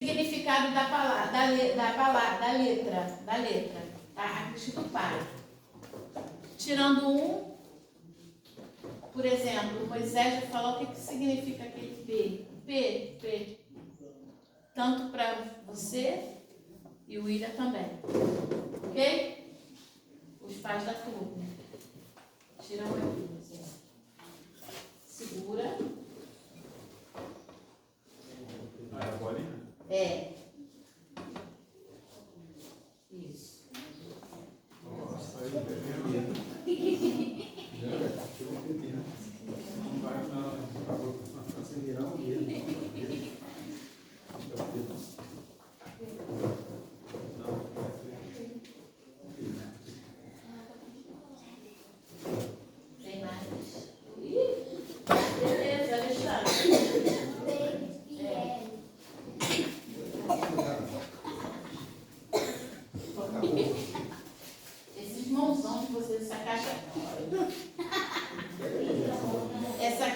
significado da letra, tá? Aqui escrito pai. Tirando um, por exemplo, Moisés já falou o que significa aquele P. P. Tanto para você e o William também. Ok? Os pais da turma. Tira um aqui, você. Segura. Ah, é a bolinha? É. Isso. Nossa, aí beleza. Não vai não. Acelerar o dedo. Tem mais? Beleza, Alexandre. Esses mãozão que vocês, essa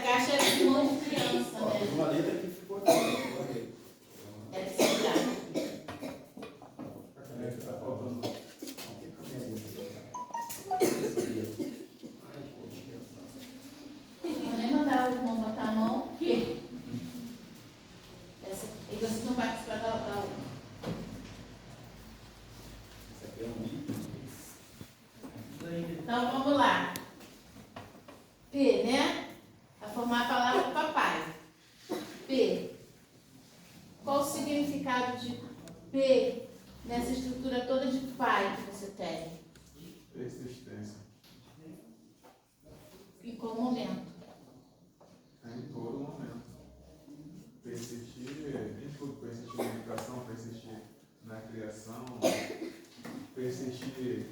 caixa é de mão de criança, né? Uma letra que ficou aqui. Deve ser grave. Vou nem mandar o irmão botar a mão, porque e você não vai precisar da outra. Então vamos lá. P, né? Para formar a palavra papai. P. Qual o significado de P nessa estrutura toda de pai que você tem? Persistência. Em qual momento? Em todo momento. Persistir em tudo. Persistir na educação, persistir na criação, persistir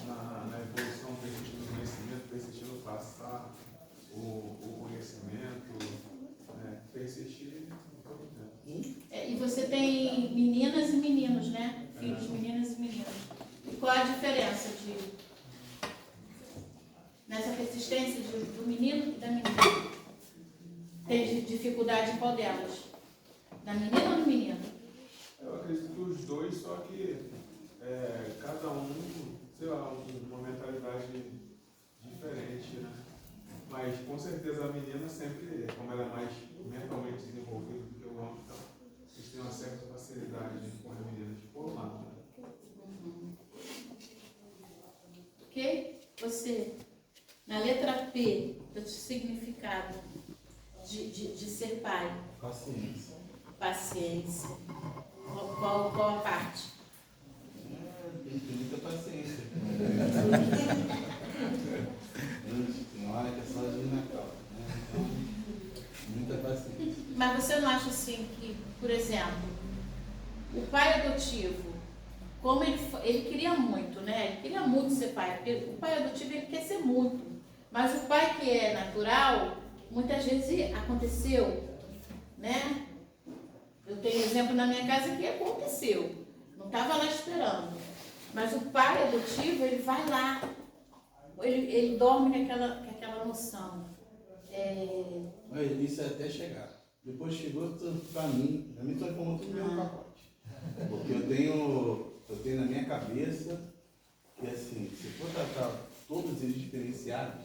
na evolução, persistir no conhecimento, persistir no passar o conhecimento, persistir em todo tempo. E você tem meninas e meninos, né? Filhos, meninas e meninos. E qual a diferença nessa persistência do menino e da menina? Tem dificuldade em qual delas? Da menina ou do menino? Eu acredito que os dois, só que cada um, sei lá, uma mentalidade diferente, né? Mas com certeza a menina sempre, como ela é mais mentalmente desenvolvida do que o homem, então eles têm uma certa facilidade com as meninas de por lá, né? Ok? Você, na letra P, o significado de ser pai. Paciência. Paciência. Qual a parte? Tem muita paciência. Tem hora que é só agir na causa, né? Então, muita paciência. Mas você não acha assim que, por exemplo, o pai adotivo, como ele queria muito, né? Ele queria muito ser pai, porque o pai adotivo ele quer ser muito. Mas o pai que é natural, muitas vezes aconteceu, né? Eu tenho exemplo na minha casa que aconteceu. Não estava lá esperando. Mas o pai adotivo, ele vai lá. Ele dorme com aquela noção. Isso é até chegar. Depois chegou para mim transformou tudo no meu pacote. Porque eu tenho na minha cabeça que assim, se for tratar todos eles diferenciados,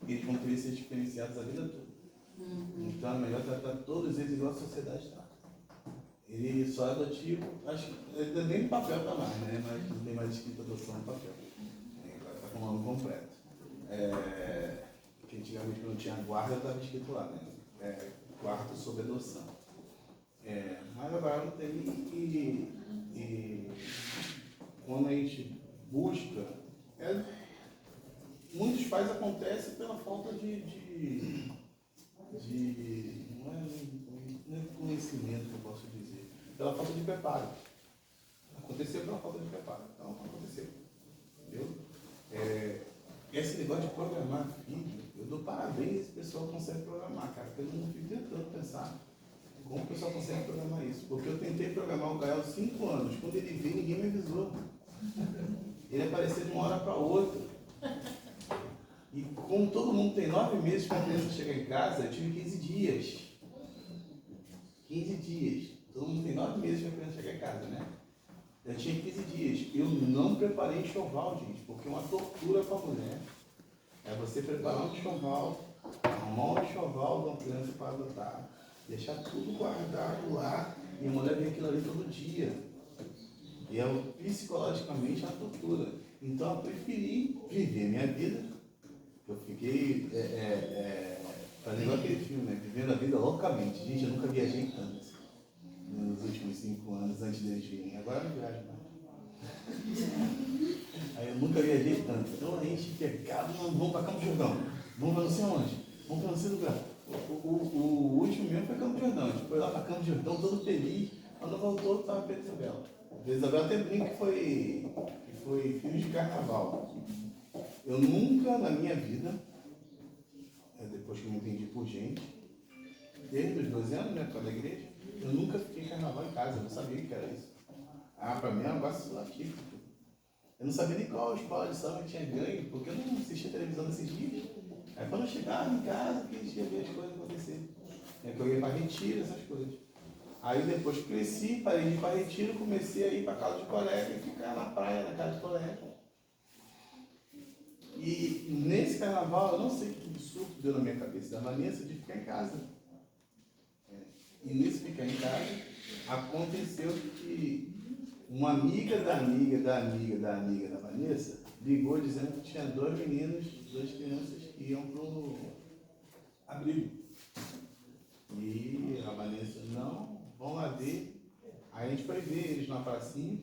eles vão querer ser diferenciados a vida toda. Então é melhor tratar todos eles igual a sociedade trata. Ele só é adotivo, acho que nem no papel tá mais, né? Mas não tem mais escrito adoção no papel. Agora tá com o nome completo. Que antigamente quando tinha guarda estava escrito lá, né? Quarto sob adoção. Mas agora não tem e quando a gente busca, muitos pais acontecem pela falta de não é conhecimento que eu posso dizer, pela falta de preparo. Aconteceu pela falta de preparo, então aconteceu. Entendeu? Esse negócio de programar vídeo, eu dou parabéns esse pessoal que consegue programar, cara, porque eu não fico tentando pensar como o pessoal consegue programar isso. Porque eu tentei programar o Gael 5 anos, quando ele veio ninguém me avisou. Ele apareceu de uma hora para outra. E como todo mundo tem 9 meses para a criança chegar em casa, eu tive 15 dias. 15 dias. Todo mundo tem 9 não preparei enxoval, gente, porque é uma tortura para a mulher. É você preparar um enxoval, arrumar um enxoval de uma criança para adotar, deixar tudo guardado lá e a mulher vê aquilo ali todo dia. E é psicologicamente uma tortura. Então eu preferi viver minha vida. Eu fiquei fazendo aquele filme, né? Vivendo a vida loucamente. Gente, eu nunca viajei tanto nos últimos 5 anos antes deles virem. Agora eu não viajo mais. Aí eu nunca viajei tanto. Então a gente pegava, vamos para Campos Jordão, vamos para não sei onde, vamos para não sei lugar. O último mesmo foi Campos Jordão. A gente foi lá para Campos Jordão todo feliz. Quando voltou, estava Pedro Isabel. Pedro Isabel até brinca que foi filme de carnaval. Eu nunca na minha vida, depois que eu me entendi por gente, desde os 12 anos, né, por causa da igreja, eu nunca fiquei em carnaval em casa, eu não sabia o que era isso. Para mim é um negócio atípico. Eu não sabia nem qual escola de samba tinha ganho, porque eu não assistia televisão nesses dias. Aí quando eu chegava em casa, que a gente ia ver as coisas acontecer. É que eu ia para retiro, essas coisas. Aí depois que cresci, parei de ir para retiro, comecei a ir para casa de colega e ficar na praia, na casa de colega. E nesse carnaval, eu não sei que surto deu na minha cabeça, da Vanessa de ficar em casa. E nesse ficar em casa, aconteceu que uma amiga da Vanessa ligou dizendo que tinha 2 meninos, 2 crianças que iam pro abrigo. E a Vanessa, não, vão lá ver. Aí a gente foi ver eles na pracinha.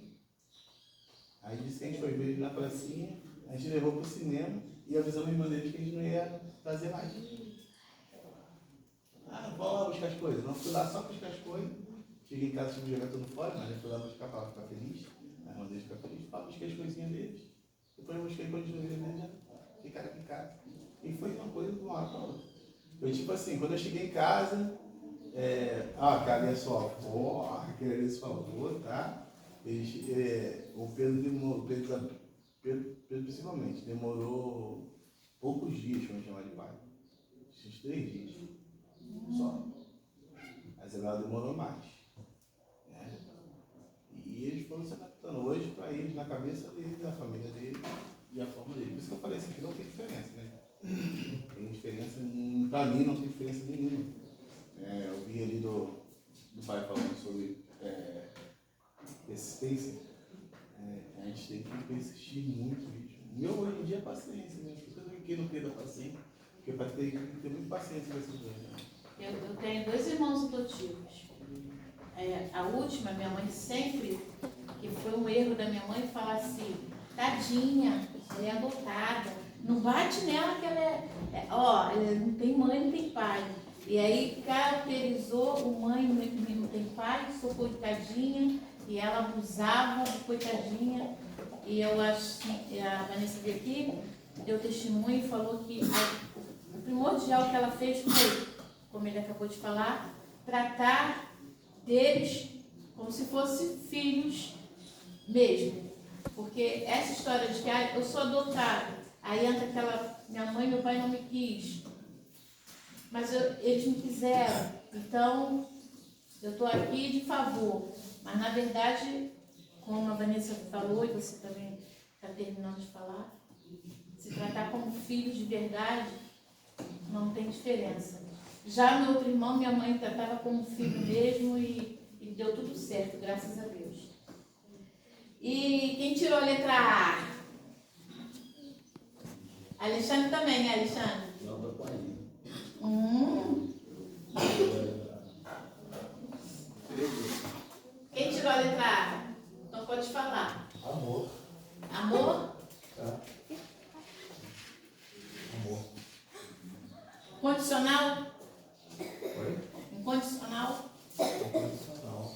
Aí disse que a gente foi ver eles na pracinha. A gente levou para o cinema e avisamos a irmã deles que a gente não ia trazer mais. Vamos lá buscar as coisas. Não fui lá só buscar as coisas. Cheguei em casa, tive que jogar tudo fora, mas eu fui lá buscar para ficar feliz. A irmã deles ficar feliz. Busquei as coisinhas deles. Depois eu busquei quando eles já ficaram aqui em casa. E foi uma coisa de uma hora para outra. Eu tipo assim, quando eu cheguei em casa, cadê a sua avó? Cadê a sua avó, tá? O Pedro demorou, Pedro principalmente, demorou poucos dias para me chamar de pai. Esses 3 dias. Só. A Isabela demorou mais. Né? E eles foram se adaptando hoje para eles, na cabeça deles, na família deles e a forma deles. Por isso que eu falei assim, que não tem diferença, né? Tem diferença, para mim não tem diferença nenhuma. Eu vi ali do pai falando sobre persistência. A gente tem que persistir muito, gente. O meu hoje em dia é paciência, né? Por isso que eu não tenho paciência, porque para ter muita paciência com essas coisas. Eu tenho 2 irmãos adotivos. A última, minha mãe sempre, que foi um erro da minha mãe, falar assim, tadinha, ela é adotada, não bate nela que ela não tem mãe, não tem pai. E aí caracterizou o mãe não tem pai, sou coitadinha, e ela abusava de coitadinha. E eu acho que a Vanessa veio aqui, deu testemunho e falou que o primordial que ela fez foi, como ele acabou de falar, tratar deles como se fossem filhos mesmo. Porque essa história de que eu sou adotada, aí entra aquela, minha mãe e meu pai não me quis, mas eles me quiseram, então eu estou aqui de favor. Mas na verdade, como a Vanessa falou e você também está terminando de falar, se tratar como filhos de verdade, não tem diferença. Já meu outro irmão, minha mãe tratava como filho mesmo e deu tudo certo, graças a Deus. E quem tirou a letra A? Alexandre também, né, Alexandre? Não, tô com aí. Quem tirou a letra A? Então pode falar. Amor. Amor? Tá. Amor. Condicional? Oi? Incondicional? Incondicional.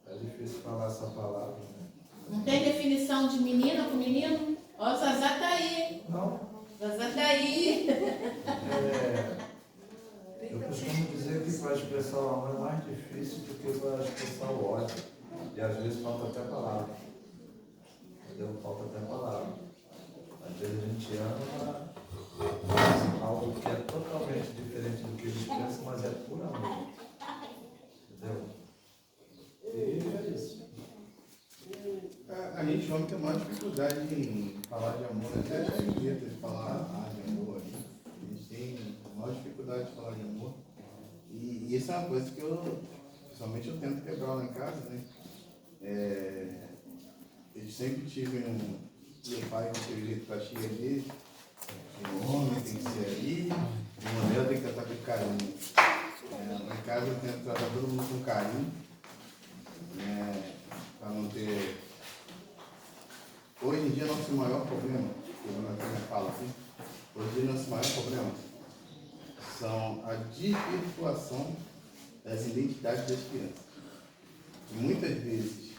É difícil falar essa palavra, né? Não tem definição de menina com menino? Ó, o Zazá tá aí. Não. Zazá tá aí. Eu costumo dizer que para expressar o amor é mais difícil do que para expressar o ódio. E às vezes falta até palavra. Entendeu? Falta até palavra. Às vezes a gente ama algo que é totalmente diferente do que a gente pensa, mas é por amor. Entendeu? E o homem tem a maior dificuldade em falar de amor, até já é medo de falar de amor ali. Eles têm a maior dificuldade de falar de amor. E isso é uma coisa que pessoalmente eu tento quebrar lá em casa, né? Eu sempre tive meu pai com aquele jeito pra tia dele, o homem tem que ser ali, a mulher tem que tratar com carinho. Lá em casa eu tento tratar todo mundo com carinho, para não ter. Hoje em dia nosso maior problema, que o Natália fala assim, hoje em dia nosso maior problema são a desvirtuação das identidades das crianças. E muitas vezes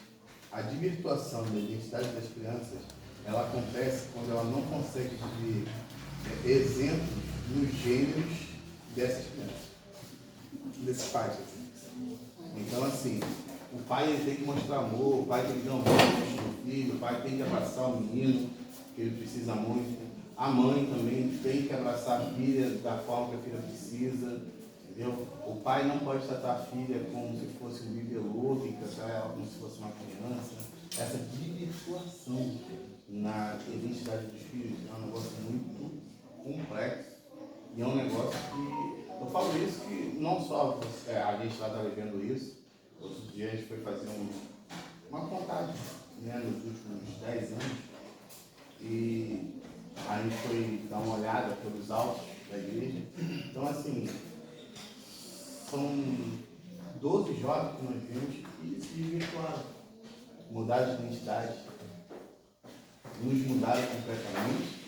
a desvirtuação da identidade das crianças, ela acontece quando ela não consegue ver exemplos nos gêneros dessas crianças, desses pais. Assim. Então, assim, o pai ele tem que mostrar amor, o pai tem que dar um beijo pro filho, o pai tem que abraçar o menino, que ele precisa muito. A mãe também tem que abraçar a filha da forma que a filha precisa, entendeu? O pai não pode tratar a filha como se fosse um bibelô, tem que tratar ela como se fosse uma criança. Essa desvirtuação na identidade dos filhos é um negócio muito complexo e é um negócio que, eu falo isso que não só a gente lá está vivendo isso, outro dia a gente foi fazer uma contagem, né, nos últimos 10 anos e a gente foi dar uma olhada pelos autos da igreja. Então, assim, são 12 jovens que nós vimos que se desvirtuaram, mudaram de identidade. Uns mudaram completamente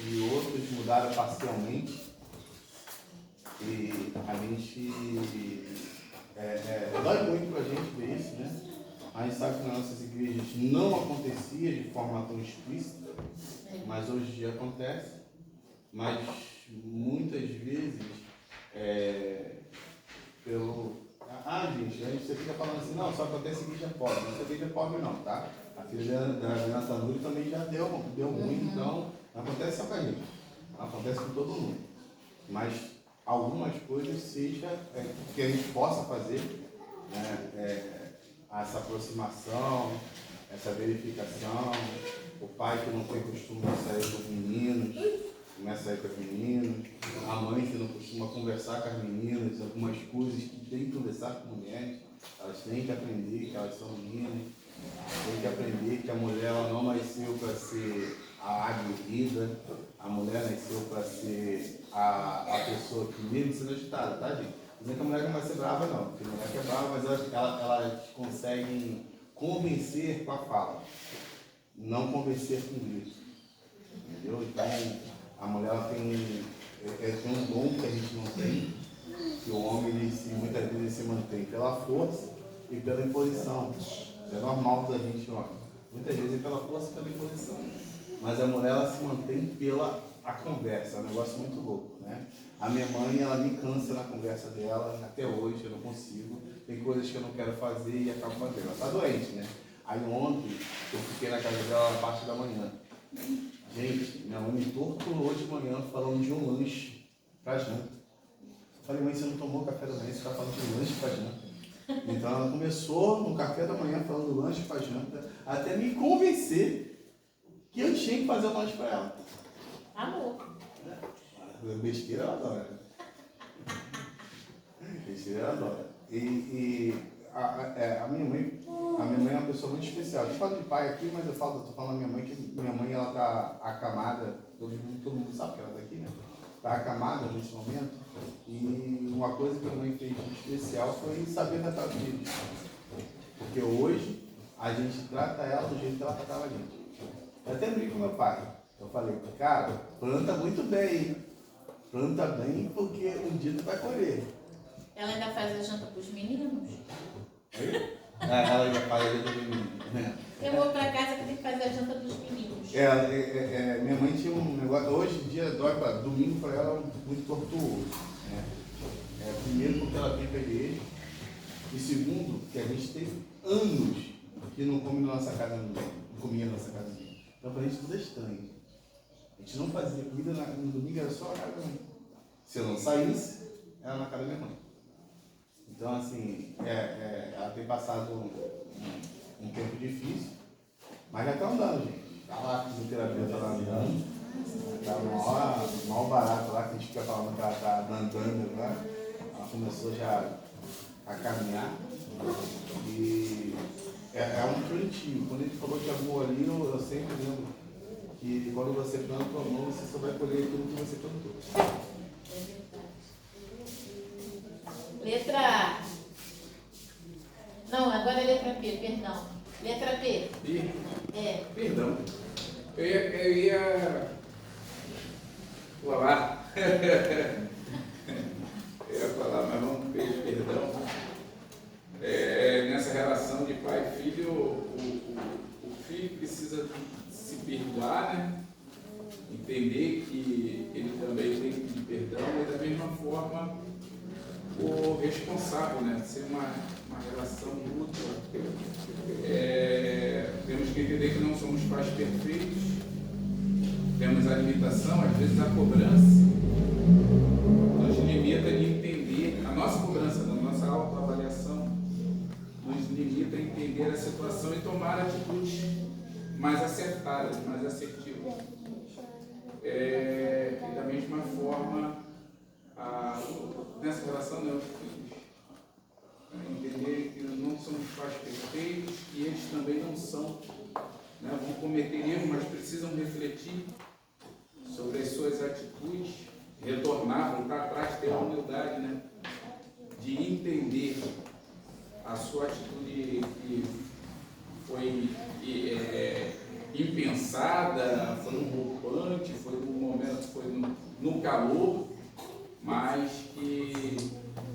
e outros mudaram parcialmente. E a gente dói muito pra gente ver isso, né? A gente sabe que nas nossas igrejas não acontecia de forma tão explícita, mas hoje em dia acontece. Mas muitas vezes gente, você fica falando assim, não, só acontece em igreja pobre. Não é igreja pobre não, tá? A filha da Adriana Tanuri também já deu ruim, então não acontece só com a gente, acontece com todo mundo. Mas algumas coisas seja que a gente possa fazer, né, essa aproximação, essa verificação, o pai que não tem costume de sair com os meninos, começa a sair com as meninas, a mãe que não costuma conversar com as meninas, algumas coisas que tem que conversar com mulheres, elas têm que aprender que elas são meninas, têm que aprender que a mulher ela não nasceu para ser a aguerrida, a mulher nasceu para ser a pessoa que mesmo sendo agitada, tá, gente? Não é que a mulher não vai ser brava não, porque a mulher que é brava, mas elas conseguem convencer com a fala, não convencer com grito, entendeu? Então, a mulher ela tem um dom que a gente não tem, que o homem muitas vezes ele se mantém pela força e pela imposição. É normal da gente, homem. Muitas vezes é pela força e pela imposição. Mas a mulher ela se mantém pela a conversa, é um negócio muito louco, né? A minha mãe, ela me cansa na conversa dela, até hoje eu não consigo. Tem coisas que eu não quero fazer e acabo fazendo. Ela está doente, né? Aí ontem eu fiquei na casa dela na parte da manhã. Gente, minha mãe me torturou de manhã falando de um lanche para janta. Eu falei, mãe, você não tomou café da manhã, você está falando de lanche para janta. Então ela começou no café da manhã falando do lanche para janta, até me convencer que eu tinha que fazer o lanche para ela. Amor. Besteira ela adora. Besteira ela adora. E a minha mãe é uma pessoa muito especial. Eu falo de pai aqui, mas estou falando da minha mãe, que minha mãe ela está acamada, todo mundo sabe que ela está aqui, né? Está acamada nesse momento. E uma coisa que a mãe fez de especial foi saber tratar os filhos. Porque hoje a gente trata ela do jeito que ela tratava a gente. Eu até brinco com meu pai. Eu falei, cara, planta muito bem. Planta bem porque um dia tu vai colher. Ela ainda faz a janta para os meninos? Ela ainda faz a janta dos meninos. Eu vou para casa que tem que fazer a janta dos meninos. Minha mãe tinha um negócio, hoje em dia, domingo para ela é muito tortuoso. Né? Primeiro porque ela tem pra igreja, e segundo, que a gente teve anos que não come na nossa casa, não comia na nossa casa. Então pra gente tudo é estranho. A gente não fazia comida no domingo, era só na casa da mãe. Se eu não saísse, era na casa da minha mãe. Então, assim, ela tem passado um tempo difícil, Mas já está andando, gente. Está lá, a fisioterapia está lá andando. Está maior barato lá, que a gente fica falando que ela está andando lá. Ela começou já a caminhar. E é um plantio. Quando ele falou de amor ali, eu sempre lembro que quando você planta o amor, você só vai colher aquilo que você plantou. Letra A. Não, agora é letra P, perdão. Letra P. P? É. Perdão. Eu ia falar. Eu ia falar, mas não pedir perdão. Nessa relação de pai e filho, o filho precisa se perdoar, né? Entender que ele também tem que pedir perdão, e da mesma forma o responsável, né? Ser uma relação mútua. Temos que entender que não somos pais perfeitos, temos a limitação, às vezes a cobrança nos limita de entender, a nossa cobrança, da nossa autoavaliação, nos limita a entender a situação e tomar atitudes mais acertadas, mais assertivas. E da mesma forma, nessa relação, né, os filhos, entender que não somos pais perfeitos, que eles também não são, né, vão cometer erros, mas precisam refletir sobre as suas atitudes, retornar, voltar atrás, ter a humildade, né, de entender a sua atitude que foi impensada, foi um rompante, foi num momento, foi no calor, mas que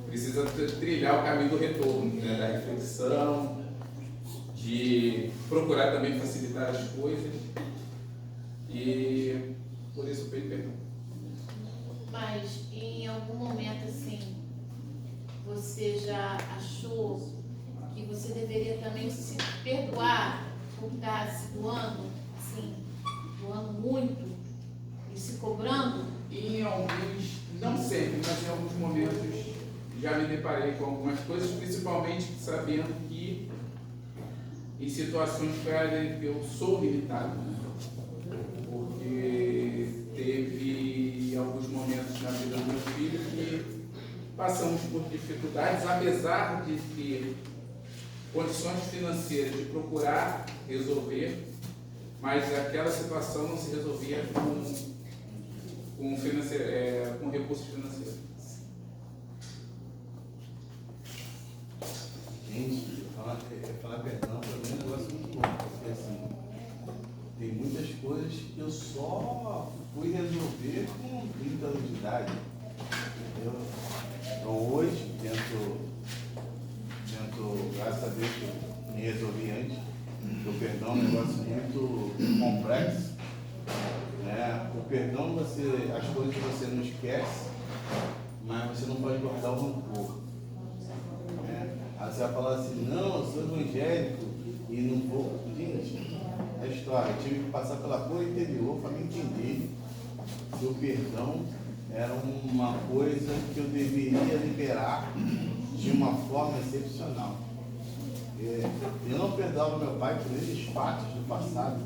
precisa trilhar o caminho do retorno, né, da reflexão, de procurar também facilitar as coisas, e por isso eu peço perdão. Mas em algum momento assim, você já achou que você deveria também se perdoar por estar se doando, assim, doando muito e se cobrando? Em alguns, não sempre, mas em alguns momentos já me deparei com algumas coisas, principalmente sabendo que em situações que eu sou limitado, né? Porque teve alguns momentos na vida do meu filho que passamos por dificuldades, apesar de ter condições financeiras de procurar resolver, mas aquela situação não se resolvia com recursos financeiros. Gente, falar perdão para mim é um negócio muito louco, porque assim, tem muitas coisas que eu só fui resolver com 30 anos de idade. Entendeu? Então hoje tento, graças a Deus, que eu me resolvi antes, porque o perdão é um negócio muito complexo. Né? O perdão, as coisas você não esquece, mas você não pode guardar o rancor. Né? Aí você vai falar assim, não, eu sou evangélico e não vou. Gente, é história, eu tive que passar pela cor interior para me entender que o perdão era uma coisa que eu deveria liberar de uma forma excepcional. Eu não perdoava meu pai por esses fatos do passado.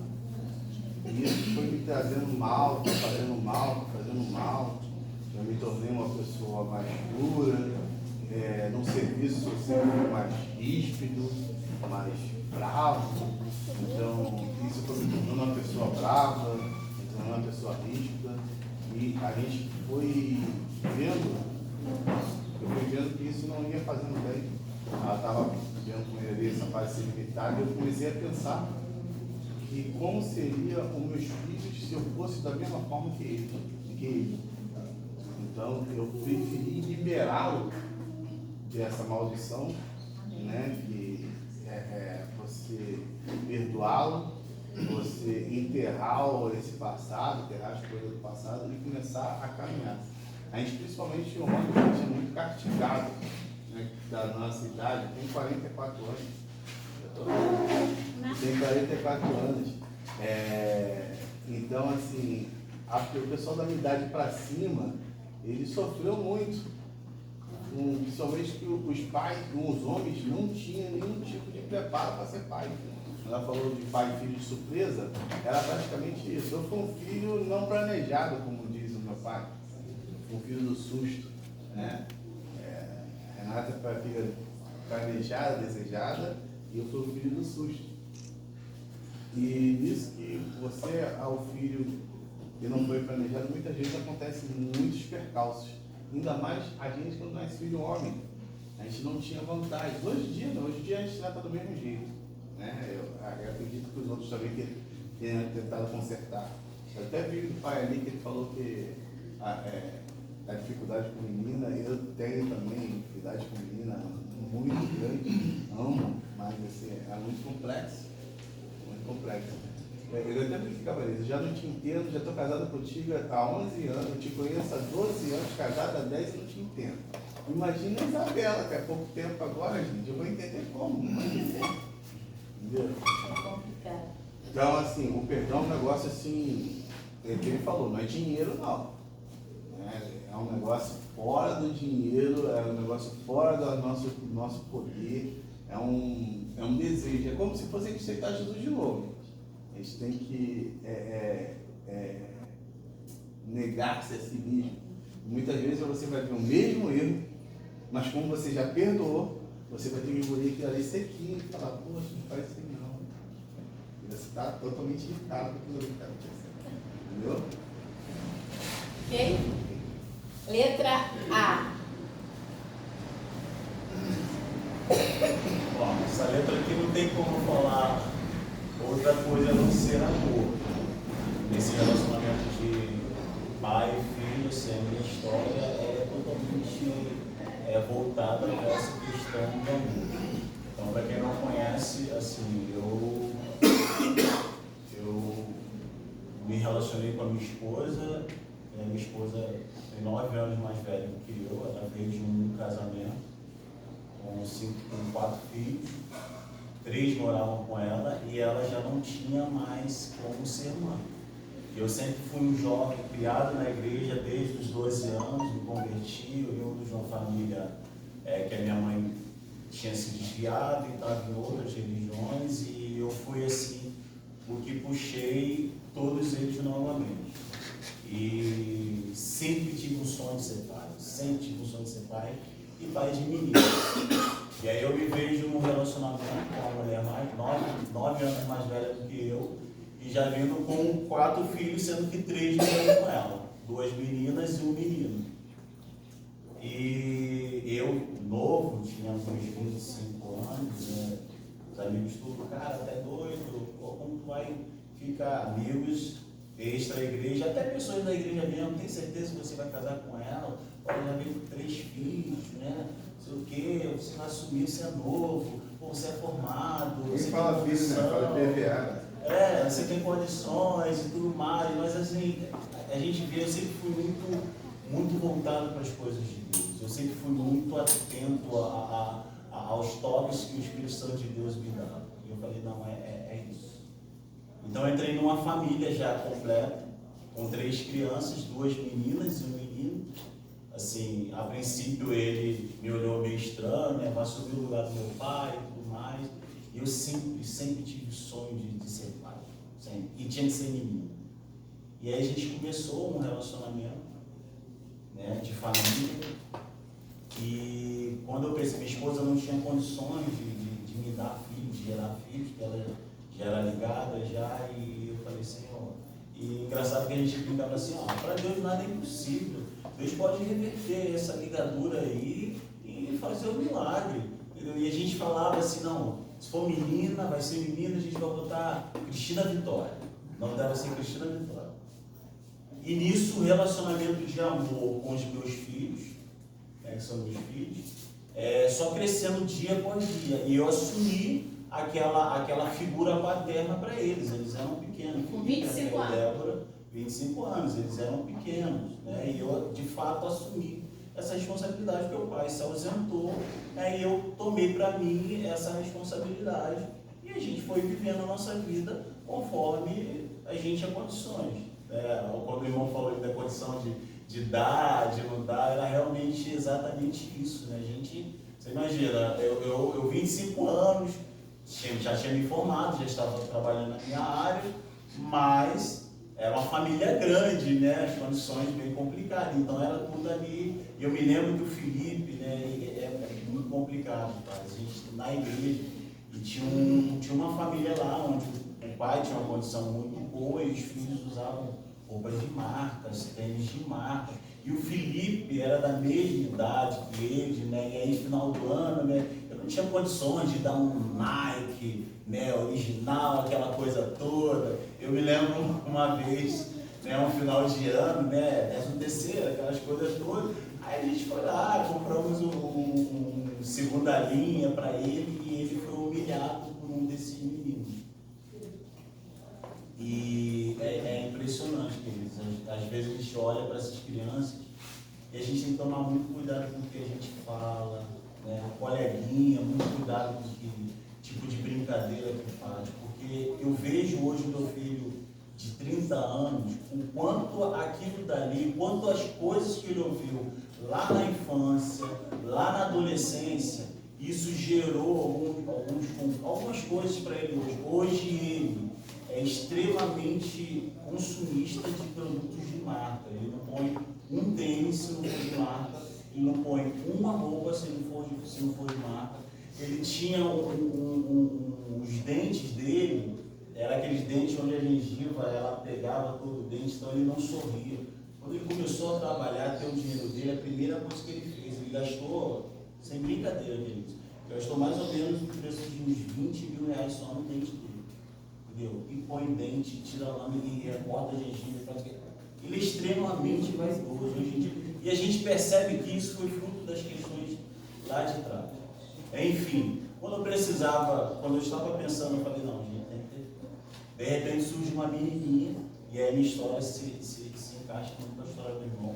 E isso foi me trazendo mal, fazendo mal. Eu me tornei uma pessoa mais dura, num serviço social mais ríspido, mais bravo. Então, isso foi me tornando uma pessoa brava, me tornando uma pessoa ríspida. E a gente foi vendo que isso não ia fazendo bem. Ela estava vendo como eu ia essa fase ser limitada, e eu comecei a pensar que como seria os meus filhos se eu fosse da mesma forma que ele. Então eu preferi liberá-lo dessa maldição, né? Que é você perdoá-lo, você enterrar esse passado, enterrar as coisas do passado e começar a caminhar. A gente, principalmente o homem, a gente é muito castigado, né, da nossa idade, tem 44 anos. Tem 44 anos. Então, assim, o pessoal da minha idade para cima, ele sofreu muito. Principalmente que os pais, os homens, não tinham nenhum tipo de preparo para ser pai. ela falou de pai e filho de surpresa, era praticamente isso. Eu fui um filho não planejado, como diz o meu pai. Fui um filho do susto, né? Renata foi a filha planejada, desejada, e eu fui o filho do susto. E nisso que você, ao filho que não foi planejado, muitas vezes acontece muitos percalços. Ainda mais a gente quando nasce filho homem. A gente não tinha vontade. Hoje em dia não, hoje em dia a gente trata do mesmo jeito. Né? Eu acredito que os outros também tenham tentado consertar. Eu até vi do pai ali que ele falou que a dificuldade com menina, eu tenho também dificuldade com menina muito grande, amo, mas assim, é muito complexo. Muito complexo. Eu até brinquei com a Marisa, já não te entendo, já estou casada contigo há 11 anos, eu te conheço há 12 anos, casada há 10 e não te entendo. Imagina a Isabela, que há pouco tempo agora, gente, eu vou entender como, não vou entender. Entendeu? É complicado. Então, assim, o perdão é um negócio assim, ele falou, não é dinheiro não. É um negócio fora do dinheiro, é um negócio fora do nosso poder, é um desejo. É como se fosse a gente aceitar Jesus de novo. A gente tem que negar-se a si mesmo. Muitas vezes você vai ter o mesmo erro, mas como você já perdoou, você vai ter que engolir aquilo ali sequinho e falar, poxa, não faz assim não. E você está totalmente irritado com aquilo ali que está acontecendo. Entendeu? Ok? Letra A. Bom, essa letra aqui não tem como falar outra coisa a não ser amor. Nesse relacionamento de pai e filho, assim, a minha história é totalmente voltada para essa questão do amor. Então, para quem não conhece, assim, eu me relacionei com a minha esposa. Minha esposa tem 9 anos mais velha do que eu, ela veio de um casamento com 4 filhos, 3 moravam com ela e ela já não tinha mais como ser mãe. Eu sempre fui um jovem criado na igreja desde os 12 anos, me converti, eu venho de uma família que a minha mãe tinha se desviado e estava em outras religiões e eu fui assim, o que puxei todos eles novamente. E sempre tive um sonho de ser pai, e pai de menino. E aí eu me vejo num relacionamento com uma mulher mais 9 anos mais velha do que eu, e já vindo com 4 filhos, sendo que 3 vieram com ela, 2 meninas e um menino. E eu, novo, tinha uns 25 anos, né? Os amigos tudo, cara, até doido, como tu vai ficar? Amigos extra igreja, até pessoas da igreja mesmo, tem certeza que você vai casar com ela, olha, já veio com 3 filhos, né? Não sei o quê, você vai assumir, você é novo, você é formado, Quem você fala tem filho, né? Fala PVA. você tem condições e tudo mais, mas assim, a gente vê, eu sempre fui muito voltado para as coisas de Deus, eu sempre fui muito atento aos toques que o Espírito Santo de Deus me dá. E eu falei, não, é isso. Então eu entrei numa família já completa, com 3 crianças, 2 meninas e um menino. Assim, a princípio ele me olhou meio estranho, né? Vai assumir o lugar do meu pai e tudo mais. E eu sempre tive o sonho de ser pai, sempre. E tinha que ser menino. E aí a gente começou um relacionamento, né, de família. E quando eu percebi, minha esposa não tinha condições de me dar filhos, de gerar filhos, porque ela já era ligada já, e eu falei, Senhor, e engraçado que a gente brincava assim, para Deus nada é impossível, Deus pode reverter essa ligadura aí e fazer um milagre, entendeu? E a gente falava assim, não, se for menina, vai ser menina, a gente vai botar Cristina Vitória, não deve ser Cristina Vitória. E nisso, o relacionamento de amor com os meus filhos, né, que são meus filhos, só crescendo dia após dia, e eu assumi aquela figura paterna para eles eram pequenos. Com 25 anos. Débora, 25 anos, eles eram pequenos, né? E eu, de fato, assumi essa responsabilidade, porque o pai se ausentou, e eu tomei para mim essa responsabilidade, e a gente foi vivendo a nossa vida conforme a gente tinha condições. Quando o irmão falou da condição de dar, de não dar, era realmente exatamente isso, né? Você imagina, eu 25 anos, já tinha me formado, já estava trabalhando na minha área, mas era uma família grande, né? As condições bem complicadas, então era tudo ali. Eu me lembro do Felipe, né? É muito complicado, tá? A gente na igreja, e tinha uma família lá onde o pai tinha uma condição muito boa e os filhos usavam roupas de marcas, tênis de marca. E o Felipe era da mesma idade que ele, né? E aí, final do ano, né? Eu não tinha condições de dar um Nike, né? Original, aquela coisa toda. Eu me lembro uma vez, né? Um final de ano, né? 13º, aquelas coisas todas. Aí a gente foi lá, compramos um segunda linha para ele e ele foi humilhado por um desses meninos. E é impressionante, queridos. Às vezes a gente olha para essas crianças e a gente tem que tomar muito cuidado com o que a gente fala, né? O coleguinha, muito cuidado com que tipo de brincadeira que faz. Porque eu vejo hoje o meu filho de 30 anos, o quanto aquilo dali, o quanto as coisas que ele ouviu lá na infância, lá na adolescência, isso gerou algumas coisas para ele hoje. Hoje ele é extremamente consumista de produtos de marca. Ele não põe um tênis se não for de marca, ele não põe uma roupa se não for de marca. Ele tinha os dentes dele, era aqueles dentes onde a gengiva ela pegava todo o dente, então ele não sorria. Quando ele começou a trabalhar, ter o dinheiro dele, a primeira coisa que ele fez, ele gastou, sem brincadeira, queridos, gastou mais ou menos o preço de uns 20 mil reais só no dente dele. Entendeu? E põe dente, tira a lâmina e recorta a gengiva. Ele é extremamente vaidoso hoje em dia. E a gente percebe que isso foi fruto das questões lá de trás. Enfim, quando eu estava pensando, eu falei, não, gente, tem que ter. De repente surge uma menininha, e aí a minha história se encaixa muito com a história do irmão.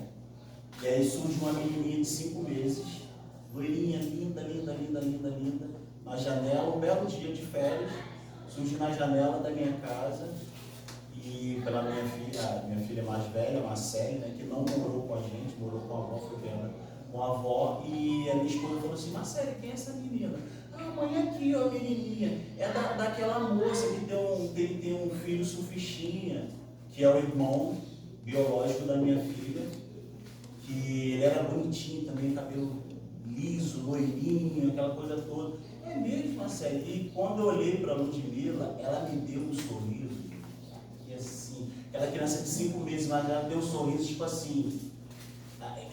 E aí surge uma menininha de 5 meses, loirinha, linda, na janela, um belo dia de férias, surge na janela da minha casa, e pela minha filha mais velha, Marcele, né, que não morou com a gente, morou com a avó, foi criada com a avó, e a minha esposa falou assim, Marcele, quem é essa menina? Ah, mãe, aqui, ó, a menininha, é daquela moça que tem um filho surfistinha, que é o irmão biológico da minha filha, que ele era bonitinho também, cabelo liso, loirinho, aquela coisa toda. É mesmo, Marcelo. E quando eu olhei para a Ludmilla, ela me deu um sorriso. E assim, aquela criança de 5 meses, mas ela deu um sorriso, tipo assim.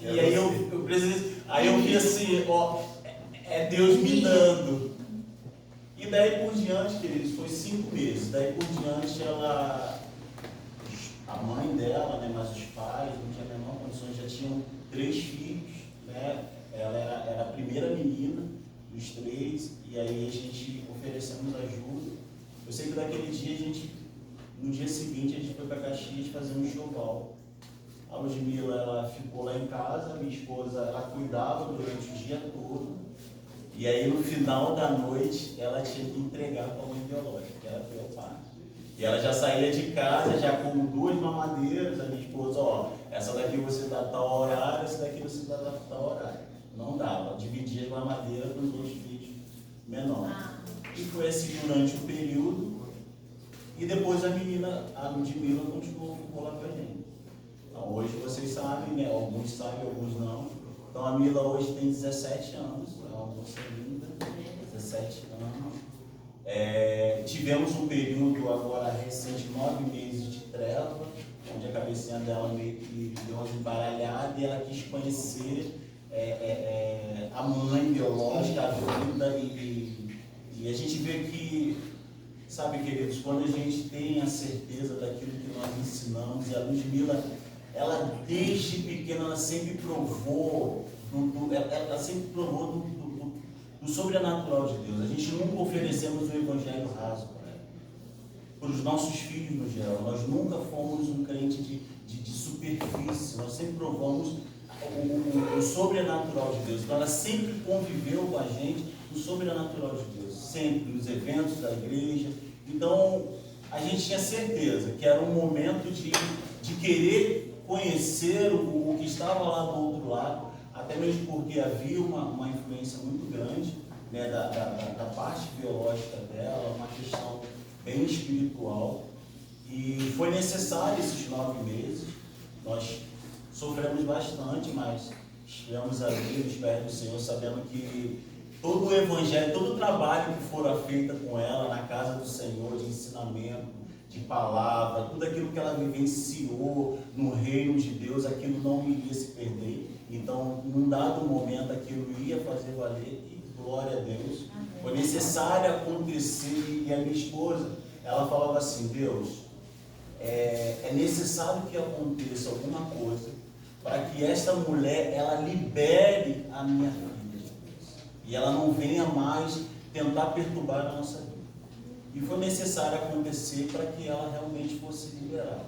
E aí eu vi assim, ó, é Deus me dando. E daí por diante, queridos, foi 5 meses. Daí por diante a mãe dela, né, mas os pais, não tinha a menor condição, já tinham 3 filhos, né? Ela era a primeira menina dos 3, e aí a gente oferecemos ajuda. Eu sei que daquele dia no dia seguinte a gente foi para Caxias fazer um enxoval. A Ludmilla, ela ficou lá em casa, a minha esposa, ela cuidava durante o dia todo, e aí no final da noite ela tinha que entregar para a mãe biológica, que era meu pai. E ela já saía de casa, já com 2 mamadeiras, a minha esposa, ó, essa daqui você dá tal horário, essa daqui você dá tal horário. Não dava, dividia as mamadeiras com os 2 filhos menores. E foi assim durante o período, e depois a Ludmilla continuou, ficou lá com a gente. Então hoje vocês sabem, né? Alguns sabem, alguns não. Então a Mila hoje tem 17 anos, é uma moça linda, 17 anos. Tivemos um período agora recente, 9 meses de treva, onde a cabecinha dela meio que deu uma embaralhada e ela quis conhecer a mãe biológica, a vida, e a gente vê que, sabe, queridos, quando a gente tem a certeza daquilo que nós ensinamos, e a Ludmilla, ela desde pequena, ela sempre provou do sobrenatural de Deus. A gente nunca oferecemos o evangelho raso para os nossos filhos no geral. Nós nunca fomos um crente de superfície, nós sempre provamos o sobrenatural de Deus. Então ela sempre conviveu com a gente no sobrenatural de Deus, sempre nos eventos da igreja. Então a gente tinha certeza que era um momento de querer conhecer o que estava lá do outro lado, até mesmo porque havia uma influência muito grande, né, da parte biológica dela, uma questão bem espiritual. E foi necessário esses 9 meses. Nós sofremos bastante, mas estivemos ali nos pés do Senhor, sabendo que todo o evangelho, todo o trabalho que fora feito com ela na casa do Senhor, de ensinamento, de palavra, tudo aquilo que ela vivenciou no reino de Deus, aquilo não iria se perder. Então, num dado momento, aquilo ia fazer valer, e glória a Deus. Foi necessário acontecer, e a minha esposa, ela falava assim: Deus, é necessário que aconteça alguma coisa para que esta mulher, ela libere a minha filha, e ela não venha mais tentar perturbar a nossa vida. E foi necessário acontecer para que ela realmente fosse liberada.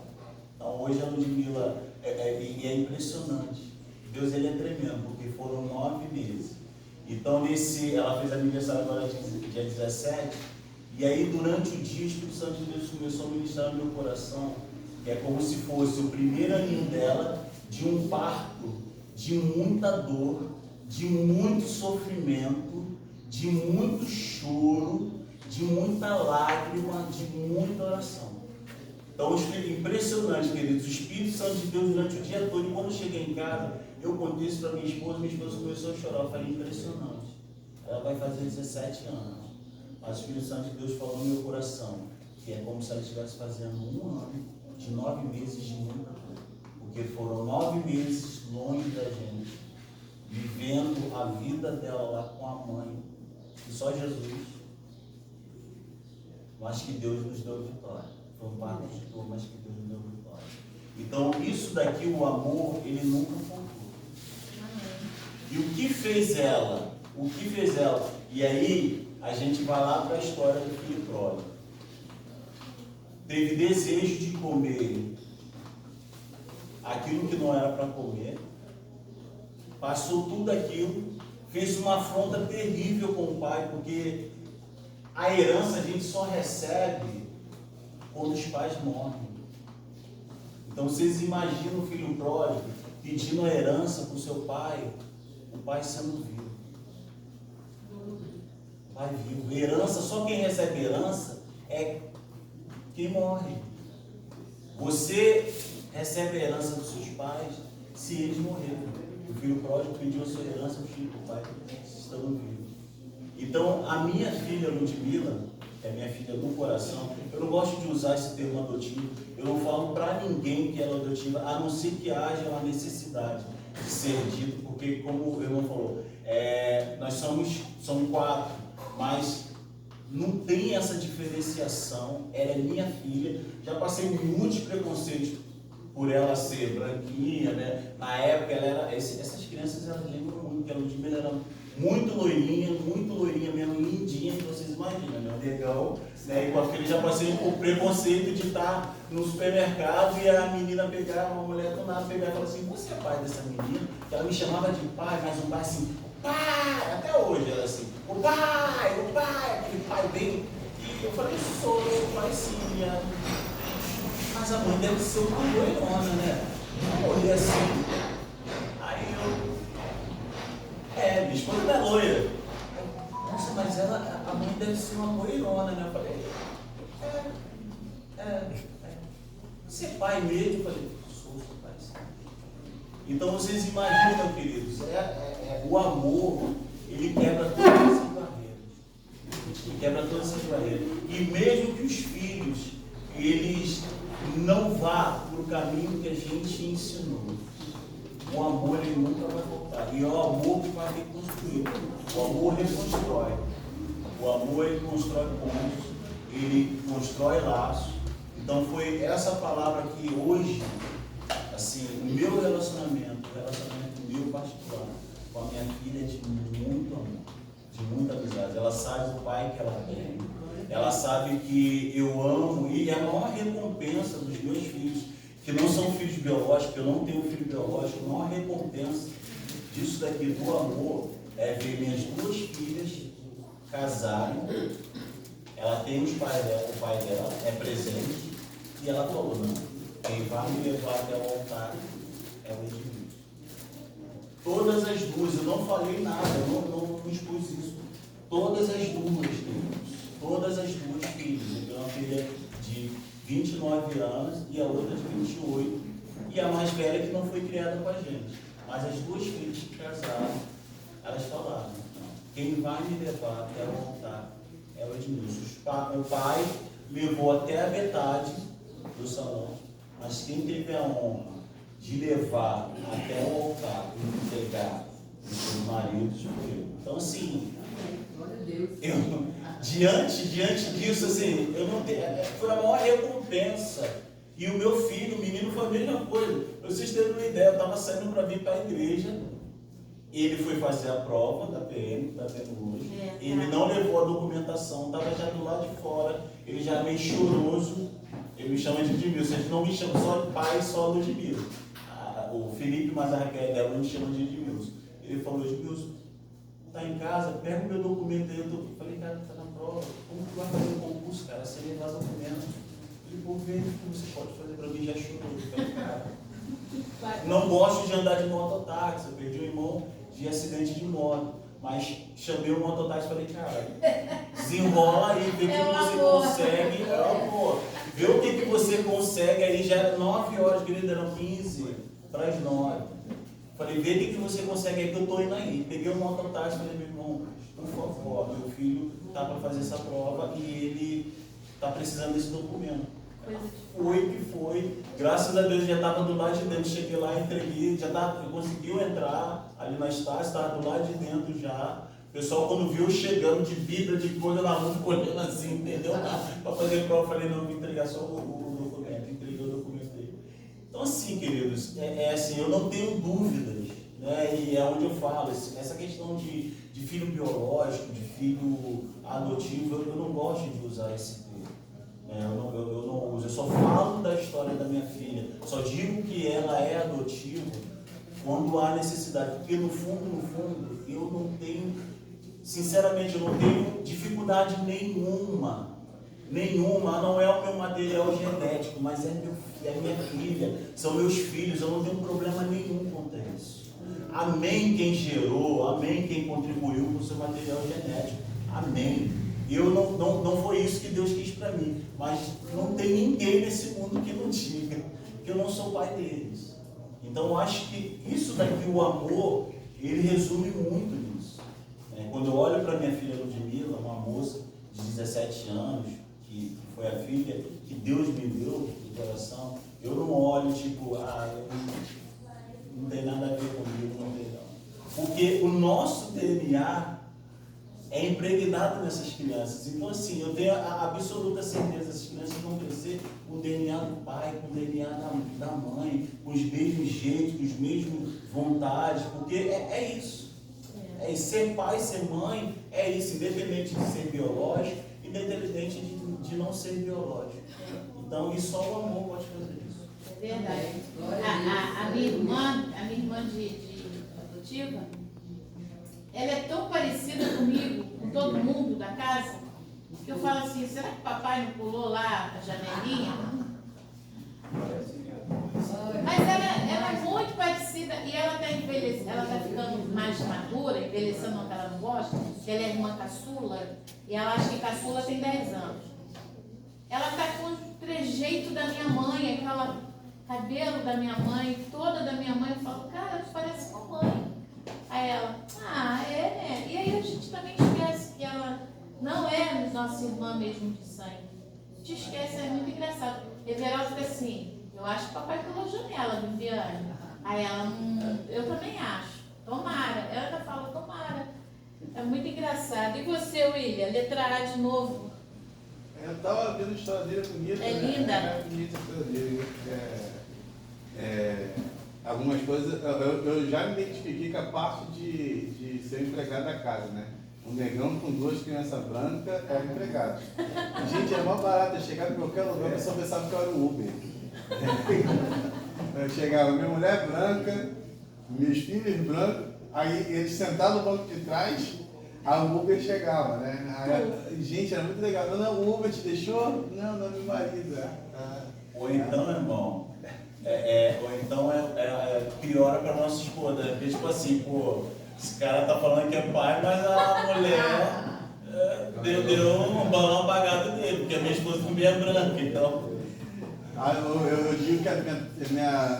Então hoje a Ludmila, e é impressionante, Deus ele é tremendo, porque foram 9 meses. Então ela fez aniversário agora dia 17, e aí durante o dia o Espírito Santo de Deus começou a ministrar no meu coração, que é como se fosse o primeiro aninho dela, de um parto, de muita dor, de muito sofrimento, de muito choro, de muita lágrima, de muita oração. Então, impressionante, queridos, o Espírito Santo de Deus durante o dia todo. E quando eu cheguei em casa, eu contei isso para minha esposa começou a chorar. Eu falei: impressionante, ela vai fazer 17 anos, mas o Espírito Santo de Deus falou no meu coração que é como se ela estivesse fazendo 1 ano de 9 meses de muita dor, porque foram 9 meses longe da gente, vivendo a vida dela lá com a mãe, e só Jesus, mas que Deus nos deu vitória. Foi um parto de dor, mas que Deus nos deu vitória. Então, isso daqui, o amor, ele nunca faltou. E o que fez ela? E aí, a gente vai lá para a história do filho pródigo. Teve desejo de comer aquilo que não era para comer, passou tudo aquilo, fez uma afronta terrível com o pai, porque a herança a gente só recebe quando os pais morrem. Então vocês imaginam o filho pródigo pedindo a herança para o seu pai, o pai sendo vivo. O pai vivo. Herança, só quem recebe herança é quem morre. Você recebe a herança dos seus pais se eles morreram. O filho pródigo pediu a sua herança ao filho do pai estando vivo. Então, a minha filha Ludmila, que é minha filha do coração, eu não gosto de usar esse termo adotivo, eu não falo para ninguém que ela é adotiva, a não ser que haja uma necessidade de ser dito, porque, como o irmão falou, nós somos 4, mas não tem essa diferenciação. Ela é minha filha, já passei muitos preconceitos por ela ser branquinha, né? Na época ela era, essas crianças elas lembram muito, que a Ludmila era muito loirinha mesmo, lindinha, que vocês imaginam, né? O negão, né? E com a filha já passei por preconceito de estar no supermercado e a menina pegar, uma mulher do nada pegar e falar assim: você é pai dessa menina? Que ela me chamava de pai, mas um pai assim, pai, até hoje ela assim, o pai, aquele pai bem. E eu falei: sou pai sim, mas a mãe deve ser uma loirona, né? Eu olhei assim, aí eu. Minha esposa não é loira. Nossa, mas a mãe deve ser uma loirona, né? Eu falei: você é pai mesmo? Eu falei: sou pai sim. Então vocês imaginam, queridos, o amor, ele quebra todas essas barreiras. E mesmo que os filhos, eles não vá para o caminho que a gente ensinou, o amor ele nunca vai voltar. E é o amor que vai reconstruir. O amor reconstrói. O amor ele constrói pontos, ele constrói laços. Então foi essa palavra que hoje, assim, o meu relacionamento, o relacionamento meu particular com a minha filha é de muito amor, de muita amizade. Ela sabe o pai que ela tem. Ela sabe que eu amo, e a maior recompensa dos meus filhos, que não são filhos biológicos, eu não tenho filho biológico, a maior recompensa disso daqui, do amor, é ver minhas 2 filhas casarem. Ela tem os pais dela, o pai dela é presente, e ela falou: não, quem vai me levar até o altar é o Edmilson. Todas as 2, eu não falei nada, eu não expus isso. Todas as 2, 19 anos e a outra de 28. E a mais velha que não foi criada com a gente. Mas as duas filhas que casaram, elas falaram, quem vai me levar até o altar é o Edmilson. O pai levou até a metade do salão, mas quem teve a honra de levar até o altar e entregar os seus maridos foi eu. Então, assim, eu, diante disso, assim, eu não tenho, foi a maior recompensa. E o meu filho, o menino, foi a mesma coisa. Pra vocês terem uma ideia, eu estava saindo para vir para a igreja, ele foi fazer a prova da PM, que está tendo hoje, ele não levou a documentação, estava já do lado de fora, ele já meio choroso, ele me chama de Edmilson, eles não me chamam só de pai, só Ludmila. O Felipe, mas a Raquel dela me chama de Edmilson. Ele falou, Edmilson, tá em casa, pega o meu documento aí. Eu falei, cara, tá na prova, como tu vai fazer o concurso, cara, sem levar documento? Ele falou, vê o que você pode fazer para mim, já chorou. Eu falei, cara, não gosto de andar de mototáxi, eu perdi um irmão de acidente de moto, mas chamei o mototáxi e falei, cara, desenrola aí, vê o que você consegue, vê o que você consegue, aí já era 9 horas, querida, eram 15 para as 9. Falei, vê o que você consegue aí que eu tô indo aí. Peguei o mototáxi e falei, meu irmão, por favor, meu filho tá para fazer essa prova e ele tá precisando desse documento. Foi que foi. Graças a Deus já estava do lado de dentro. Cheguei lá, entreguei, conseguiu entrar ali na estácia, estava do lado de dentro já. O pessoal, quando viu chegando de Bíblia, de coisa na mão, ficou olhando assim, entendeu? Para fazer prova, eu falei, não, vou entregar só o documento. Entreguei o documento dele. Então, assim, queridos, assim, eu não tenho dúvidas, né? E é onde eu falo, essa questão de filho biológico, de filho adotivo, eu não gosto de usar esse termo. Eu não uso, eu só falo da história da minha filha, só digo que ela é adotiva quando há necessidade, porque no fundo, eu não tenho, sinceramente, eu não tenho dificuldade nenhuma, não é o meu material genético, mas é minha filha, são meus filhos, eu não tenho problema nenhum quanto a isso. Amém quem gerou, amém quem contribuiu com o seu material genético, amém. Não foi isso que Deus quis para mim, mas não tem ninguém nesse mundo que não diga que eu não sou pai deles. Então eu acho que isso daqui, o amor, ele resume muito nisso. Quando eu olho para minha filha Ludmila, uma moça de 17 anos, que foi a filha que Deus me deu de coração, eu não olho tipo, não tem nada a ver comigo, não tem não. Porque o nosso DNA é impregnado nessas crianças. Então, assim, eu tenho a absoluta certeza que essas crianças vão crescer com o DNA do pai, com o DNA da mãe, com os mesmos jeitos, com as mesmas vontades, porque é isso. É ser pai, ser mãe, é isso, independente de ser biológico, independente de não ser biológico. Então, e só o amor pode fazer isso. É verdade. A minha irmã de adotiva, ela é tão parecida comigo, com todo mundo da casa, que eu falo assim, será que papai não pulou lá a janelinha? Mas ela é muito parecida e ela está envelhecendo, ela está ficando mais madura, envelhecendo não que ela não gosta, que ela é irmã caçula, e ela acha que caçula tem 10 anos. Ela está com o trejeito da minha mãe, aquela cabelo da minha mãe, toda da minha mãe. Eu falo, cara, tu parece com a mãe. Aí ela, né? E aí a gente também esquece que ela não é nossa irmã mesmo de sangue. A gente esquece, é muito engraçado. Everaldo fica assim, eu acho que papai pulou a janela, Viviane. Aí ela, eu também acho. Tomara. Ela ainda fala, tomara. É muito engraçado. E você, William? Letra A de novo. Eu estava vendo a história dele, bonita. É linda. É bonita a história dele. Algumas coisas, eu já me identifiquei com a parte de ser empregado da casa, né? Um negão com 2 crianças brancas é empregado. Gente, era uma barata, eu chegava em qualquer lugar, a pessoa pensava que eu era um Uber. Eu chegava, minha mulher branca, meus filhos brancos, aí eles sentavam no banco de trás, aí o Uber chegava, né? Aí, gente, era muito legal. Não, o Uber te deixou? Não, meu marido. Ou então, meu irmão, ou então piora para nossa esposa, porque tipo assim, pô, esse cara tá falando que é pai, mas a mulher deu um balão apagado nele, porque a minha esposa também é branca, então. Eu digo que a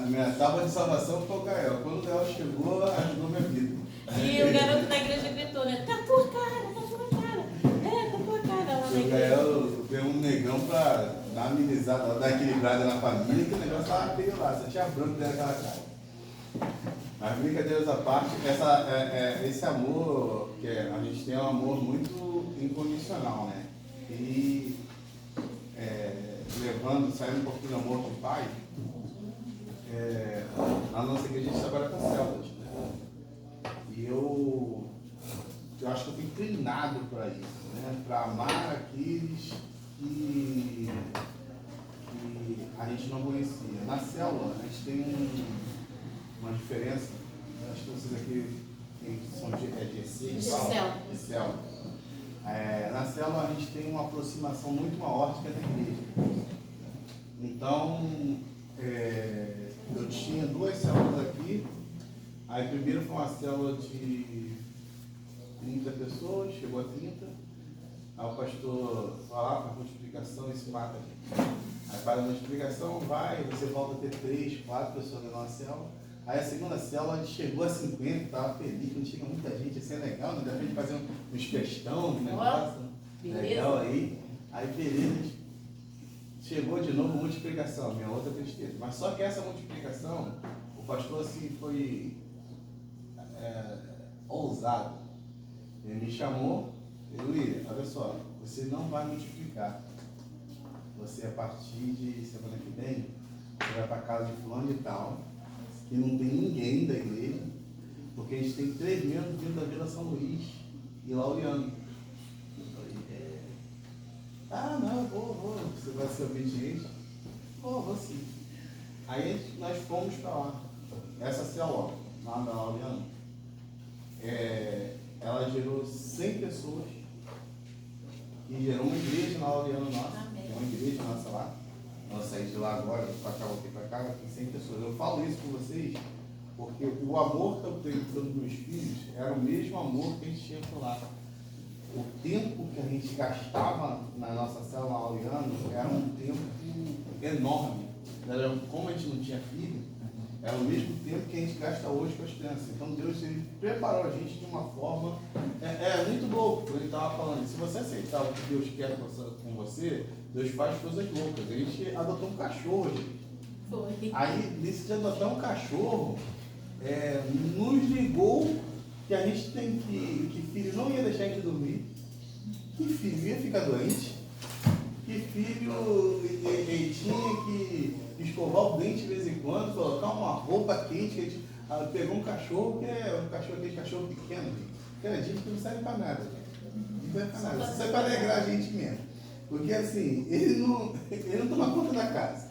minha tábua de salvação foi o Gael. Quando o Gael chegou, ajudou minha vida. E o garoto da igreja gritou, né? Tá tua cara, tá tua cara. É, tá tua cara lá na O igreja. Gael deu um negão pra dar uma amenizada, dar equilibrada na família, que o negócio tava feio lá, só tinha branco dentro daquela cara. Mas brincadeiras à parte, esse amor, que a gente tem um amor muito incondicional, né? E saindo um pouquinho do amor de pai, na nossa igreja a gente trabalha com células, né? E eu acho que eu fui treinado para isso, né? Para amar aqueles que a gente não conhecia. Na célula, a gente tem uma diferença, acho que vocês aqui são de EC, De célula. de célula. Na célula a gente tem uma aproximação muito maior do que na igreja. Então, eu tinha 2 células aqui. Aí primeiro foi uma célula de 30 pessoas, chegou a 30. Aí o pastor falava a multiplicação e se mata aqui. Aí para a multiplicação vai, você volta a ter 3, 4 pessoas na nossa célula. Aí a segunda célula a gente chegou a 50, estava feliz, não tinha muita gente, isso é legal, né? Dá pra gente fazer uns festão, um negócio legal aí. Aí beleza, chegou de novo multiplicação, minha outra tristeza. Mas só que essa multiplicação, o pastor assim foi ousado. Ele me chamou, William, olha só, você não vai multiplicar. Você, a partir de semana que vem, você vai para casa de fulano e tal, que não tem ninguém da igreja, porque a gente tem 3 membros vindo da Vila São Luís e Laureano. Eu falei, não, vou, você vai ser obediente? Vou sim. Aí nós fomos para lá. Essa célula, lá da Laureano, ela gerou 100 pessoas e gerou uma igreja na Laureano nossa. Tem uma igreja nossa lá. Nós saímos de lá agora, para cá, voltei para cá, tem 100 pessoas. Eu falo isso com vocês porque o amor que eu tenho pelos meus filhos era o mesmo amor que a gente tinha por lá. O tempo que a gente gastava na nossa célula Laureano era um tempo enorme. Como a gente não tinha filho, era o mesmo tempo que a gente gasta hoje com as crianças. Então Deus ele preparou a gente de uma forma muito louca. Ele estava falando, se você aceitar o que Deus quer com você, Deus faz coisas loucas. A gente adotou um cachorro, gente. Foi. Aí, nesse de adotar um cachorro, nos ligou que a gente tem que filho não ia deixar a gente dormir, que filho ia ficar doente, que filho ele tinha que escovar o dente de vez em quando, colocar uma roupa quente, que a gente pegou um cachorro, aquele cachorro pequeno, que era gente que não serve para nada. Não serve para nada, só serve para alegrar a gente mesmo. Porque assim, ele não toma conta da casa.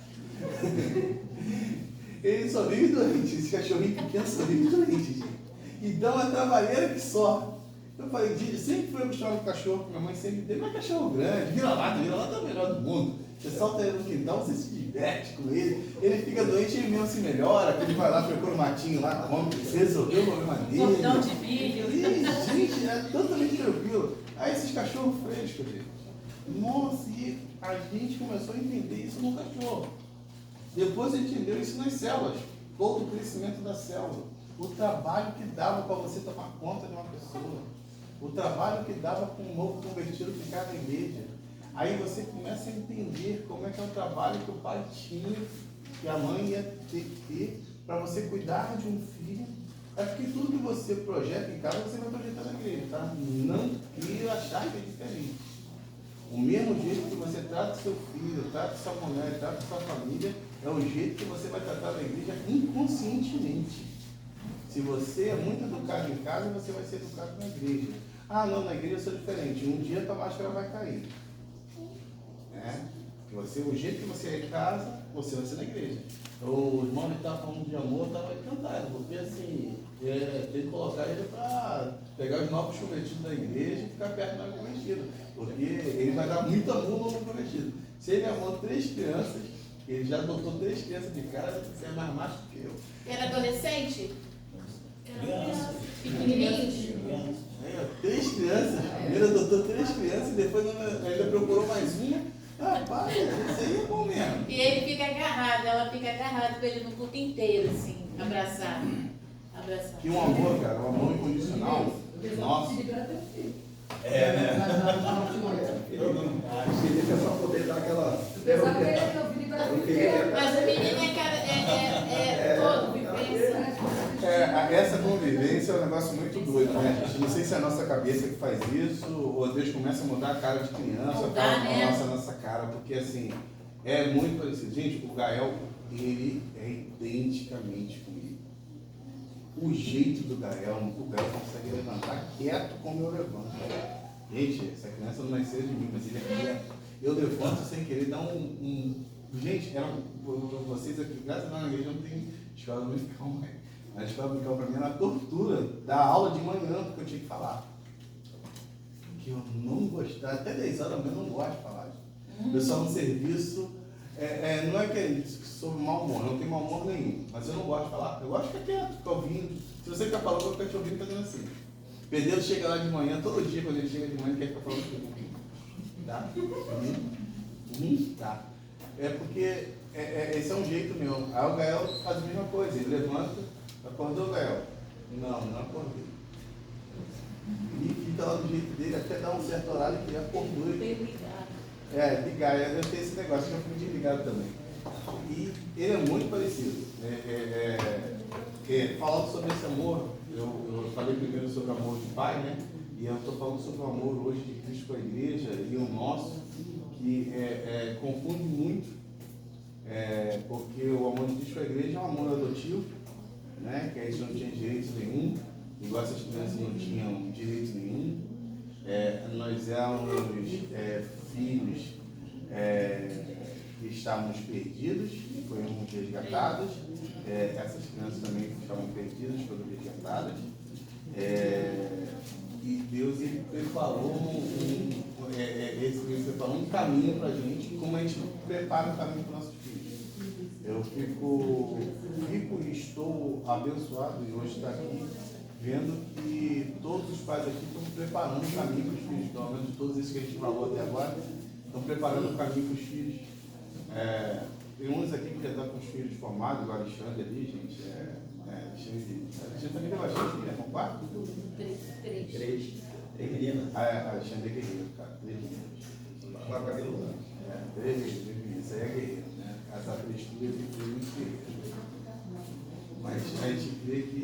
Ele só vive doente, esse cachorrinho pequeno só vive doente, gente. Então é trabalheira que só. Eu falei, gente, sempre fui acostumado com cachorro, porque minha mãe sempre teve, mas cachorro grande, vira-lata é o melhor do mundo. Você solta ele no quintal, você se diverte com ele fica doente, ele mesmo se melhora, ele vai lá, procura o matinho lá, come, resolveu o problema dele. Cordão de milho. Gente, é totalmente tranquilo. Aí esses cachorros frescos, gente. Nossa, e a gente começou a entender isso no cachorro. Depois a gente entendeu isso nas células, todo o crescimento da célula, o trabalho que dava para você tomar conta de uma pessoa, o trabalho que dava para um novo convertido ficar na igreja. Aí você começa a entender como é que é o trabalho que o pai tinha, que a mãe ia ter que ter, para você cuidar de um filho. É porque tudo que você projeta em casa, você vai projetar na igreja, tá? Não queira achar que é diferente. O mesmo jeito que você trata seu filho, trata sua mulher, trata sua família, é o jeito que você vai tratar na igreja inconscientemente. Se você é muito educado em casa, você vai ser educado na igreja. Ah, não, na igreja eu sou diferente. Um dia a tua máscara vai cair. O jeito que você é em casa, você vai ser na igreja. O irmão que estava falando de amor, estava encantado, porque assim, tem que colocar ele para pegar os novos convertidos da igreja e ficar perto do novo convertido. Porque ele vai dar muito amor ao novo convertido. Se ele amou 3 crianças, ele já adotou 3 crianças de casa, você é mais macho que eu. Era adolescente? Criança. Pequenininhos? 3 crianças. Ele adotou 3 crianças e depois ainda procurou mais uma. Rapaz, isso aí é bom mesmo. E ele fica agarrado, ela fica agarrada com ele no culto inteiro, assim, abraçado. Abraçado. E um amor, cara, um amor incondicional. Nossa. É, né? Felipe é só poder dar aquela. Mas a menina é todo vivência. Essa convivência é um negócio muito doido, né? Não sei se é a nossa cabeça que faz isso, ou Deus começa a mudar a cara de criança, Mudar, né? a nossa cara, porque assim, é muito parecido. Gente, o Gael, ele é identicamente comigo. O jeito do Gael, o Gael consegue levantar quieto como eu levanto. Gente, essa criança não nasceu de mim, mas ele é quieto. Eu levanto sem querer dar Gente, vocês aqui, graças a Deus, na igreja não tem escola musical, mas a escola musical para mim era a tortura da aula de manhã, porque eu tinha que falar. Que eu não gostava, até 10 horas da manhã eu não gosto de falar. O pessoal no serviço, não é que é sobre mau humor, não tem mau humor nenhum, mas eu não gosto de falar. Eu gosto de ficar quieto, ficar ouvindo. Se você ficar falando, eu vou ficar te ouvindo fazendo assim. Pedro chega lá de manhã, todo dia quando ele chega de manhã, ele quer ficar falando comigo. Tá? Tá. É porque esse é um jeito meu. Aí o Gael faz a mesma coisa, ele levanta, acordou o Gael? Não acordei. E fica lá do jeito dele até dar um certo horário que ele acordou. Ligar, eu tenho esse negócio, eu fui de ligado também. E ele é muito parecido. Falando sobre esse amor, eu falei primeiro sobre o amor de pai, né? E eu estou falando sobre o amor hoje de Cristo com a igreja e o nosso, que confunde muito, porque o amor de Cristo com a igreja é um amor adotivo, né? Que a gente não tinha direito nenhum, igual essas crianças não tinham direito nenhum. Nós éramos filhos que estávamos perdidos, fomos resgatados. Essas crianças também que estavam perdidas foram resgatadas. E Deus ele preparou um caminho para a gente, como a gente prepara o caminho para os nossos filhos. Eu fico e estou abençoado e hoje estar aqui vendo que todos os pais aqui estão preparando o caminho para os filhos, pelo menos todos esses que a gente falou até agora, estão preparando o caminho para os filhos. Tem uns aqui que já estão com os filhos formados, o Alexandre ali, gente. Alexandre também tem bastante filha, com 4? 3 meninas. Alexandre é guerreiro, cara. 3 meninas. Agora para aquele lugar. 3 meninas, isso aí é guerreiro, né? Essa frescura de muito guerreiro. Mas a gente vê que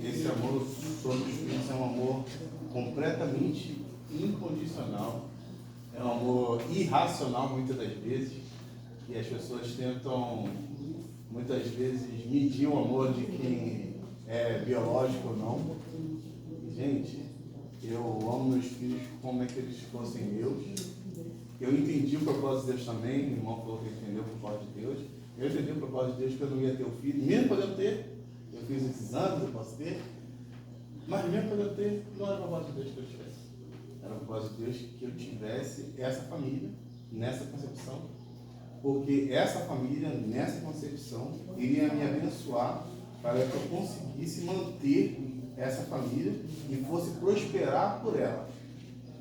esse amor sobre os filhos é um amor completamente incondicional. É um amor irracional muitas das vezes. E as pessoas tentam, muitas vezes, medir o amor de quem é biológico ou não. E, gente, eu amo meus filhos como é que eles fossem meus. Eu entendi o propósito de Deus também, o irmão falou que entendeu o propósito de Deus. Eu entendi o propósito de Deus que eu não ia ter o filho, mesmo podendo ter. Eu fiz esses anos, eu posso ter. Mas mesmo podendo ter, não era o propósito de Deus que eu tivesse. Era o propósito de Deus que eu tivesse essa família, nessa concepção. Porque essa família, nessa concepção, iria me abençoar para que eu conseguisse manter essa família e fosse prosperar por ela.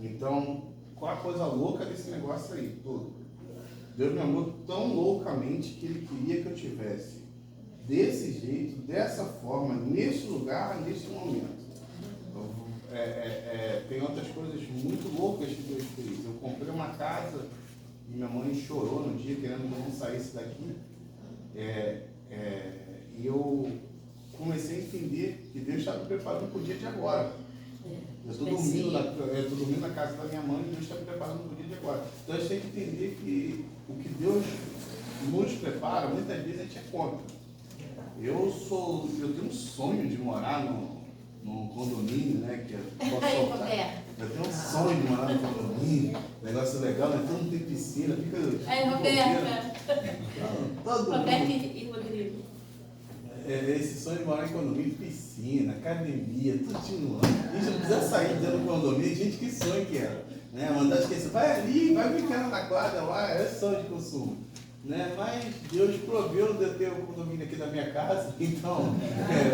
Então, qual a coisa louca desse negócio aí? Todo. Deus me amou tão loucamente que Ele queria que eu tivesse desse jeito, dessa forma, nesse lugar, nesse momento. Tem outras coisas muito loucas que Deus fez. Eu comprei uma casa e minha mãe chorou no dia querendo que eu não saísse daqui. E eu comecei a entender que Deus estava me preparando para o dia de agora. Eu estou dormindo na casa da minha mãe e Deus está me preparando para o dia de agora. Então a gente tem que entender que o que Deus nos prepara, muitas vezes a gente é contra. Eu tenho um sonho de morar num condomínio, né? Que eu tenho um sonho de morar num condomínio, negócio legal, né? Todo mundo tem piscina, fica. Roberta. Roberta e Rodrigo. Esse sonho de morar em condomínio, piscina, academia, tudo continuando. A gente não precisa sair dentro do condomínio, gente, que sonho que era. Né? Mandar esquecer, vai ali, vai brincar na quadra lá, é sonho de consumo. Né? Mas Deus proveu de eu ter o condomínio aqui da minha casa, então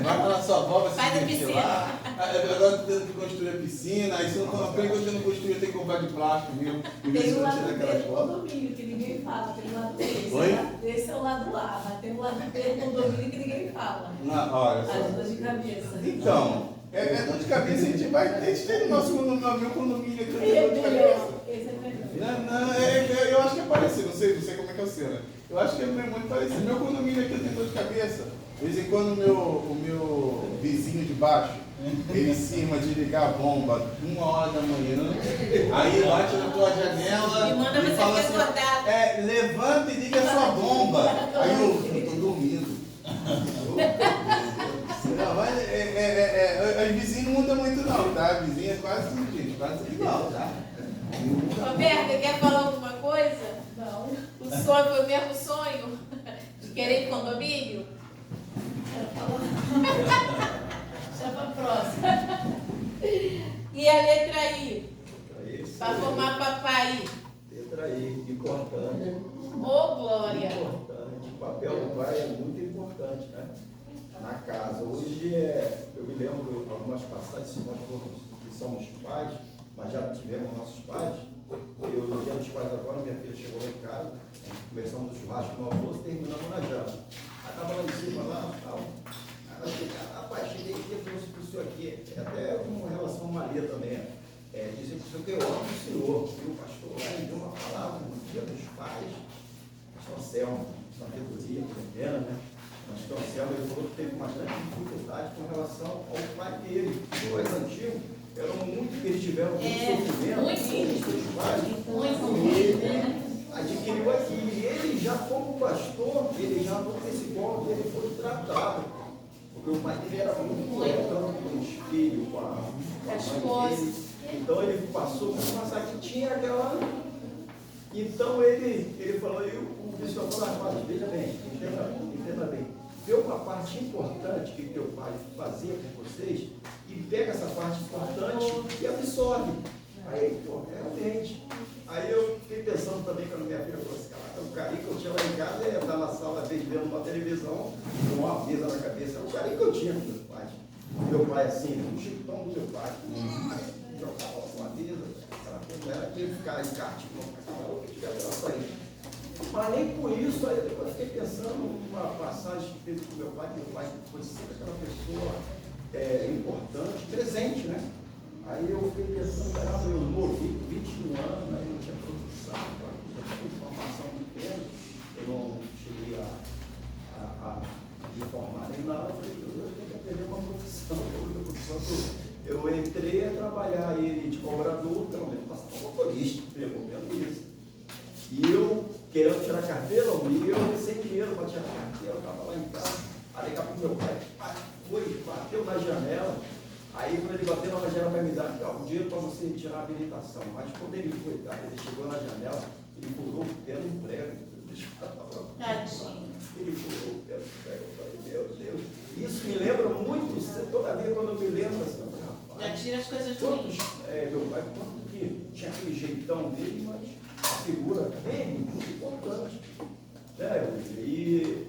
vai lá na sua avó, vai se divertir lá. Agora eu tendo que construir a piscina, aí se eu não estou na frente, quando eu não construir, eu tenho que comprar gosto de plástico mesmo. E Tem se o não lado tirar B aquelas do fotos. condomínio, que ninguém fala. Tem o lado B. Oi? Esse é o lado A, mas tem o lado B do condomínio que ninguém fala. Não, olha só. As dores de cabeça. Então, é dor de cabeça, a gente vai. A gente tem no nosso condomínio, meu condomínio aqui, eu tenho Esse é dor de melhor. cabeça. Esse é melhor. Não, eu acho que é parecido, não sei como é que é o seu, né? Eu acho que é muito parecido. Meu condomínio aqui eu tenho dor de cabeça. De vez em quando o meu vizinho de baixo, ele cisma de ligar a bomba 1h da manhã, aí bate na tua janela E manda você fala ter acordado. levanta e liga a sua bomba. Aí eu tô dormindo. Não, mas os vizinhos não mudam muito não, tá? Vizinho é quase tudo, gente, quase tudo igual, tá? Roberta, quer falar alguma coisa? Não. O sonho foi o mesmo sonho? De querer ir condomínio? Deixa pra próxima. E a letra I? Isso Para aí. formar papai. Letra I, importante. Ô, Glória! Importante. O papel do pai é muito importante, né? Na casa. Hoje eu me lembro de algumas passagens, se nós formos que somos pais, mas já tivemos nossos pais. Eu, no dia dos pais agora, minha filha chegou lá em casa, começamos o churrasco no almoço, terminamos na janta. Acaba lá em cima, lá, tal. Ela fica, rapaz, cheguei aqui, eu trouxe para o senhor aqui, até com relação a Maria também, dizer para o senhor que eu amo o senhor, e o pastor lá me deu uma palavra no dia dos pais, pastor Anselmo, sabedoria pequena, né? Pastor Anselmo, ele falou que teve uma grande dificuldade com relação ao pai dele, os pais antigos, eram muito que eles tiveram muito sofrimento, muito. os seus pais, Muito. e ele adquiriu aqui, e ele já como pastor, ele já não nesse ponto, ele foi tratado. Porque o pai dele era muito tanto com os filhos, com a mãe dele. Então ele passou por uma passagem que tinha aquela. Então ele falou, e o bispo falou, rapaz, veja bem, entenda bem. Vê uma parte importante que teu pai fazia com vocês e pega essa parte importante e absorve. Aí, pô, realmente. Aí eu fiquei pensando também quando minha filha falou assim, caraca, o carinho que eu tinha lá em casa é estar na sala vendo uma televisão com uma mesa na cabeça. Era o carinho que eu tinha com meus pais. Meu pai assim, o chipão do meu pai. Jogava uma mesa, não era aquele ficar em kart, não, que tivesse ela sair. Mas nem por isso, aí depois eu fiquei pensando numa passagem que teve com meu pai foi sempre aquela pessoa importante, presente, né? Aí eu fiquei pensando, caramba, eu movi 21 anos, aí eu tinha produção, já tinha formação pequena, eu não cheguei a me formar nem nada, eu falei, eu tenho que aprender uma profissão, eu entrei a trabalhar ele de cobrador, pelo menos passar como motorista, pelo menos isso. E eu, querendo tirar carteira, eu sem dinheiro para tirar carteira, eu estava lá em casa, aí daqui a pouco meu pai bateu na janela. Aí quando ele bateu na janela para me dar o dinheiro para você tirar a habilitação. Mas quando ele foi, ele chegou na janela, ele pulou o pé do prego. Tadinho. Ele pulou o pé do prego. Eu falei, meu Deus. Isso me lembra muito, toda vez quando eu me lembro assim, rapaz. Já tira as coisas Todos, ruins. meu pai, quanto que tinha aquele jeitão dele, mas a figura dele muito importante. E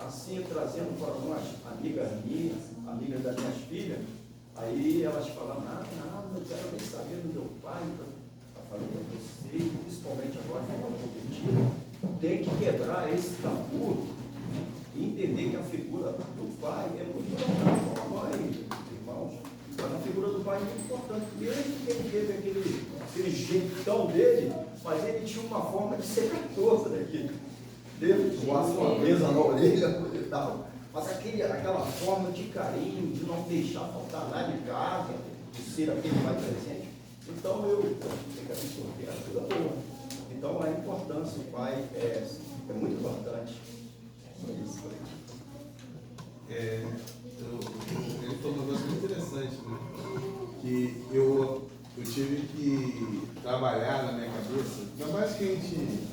assim, trazendo para umas amigas minhas, amigas das minhas filhas, aí elas falam, não, eu quero nem saber do meu pai, eu falei para você, principalmente agora que eu competindo, tem que quebrar esse tabu e entender que a figura do pai é muito importante para a mãe, irmãos, mas a figura do pai é muito importante, mesmo que ele teve aquele jeitão dele, mas ele tinha uma forma de ser 14 daqui. Ele voasse uma mesa na orelha e tal. Mas aquela forma de carinho, de não deixar faltar nada em casa, de ser aquele pai presente. Então eu tenho que absorver a coisa boa. Então a importância do pai é muito importante. É isso. Ele falou uma coisa muito interessante, né? Que eu tive que trabalhar na minha cabeça, ainda mais que a gente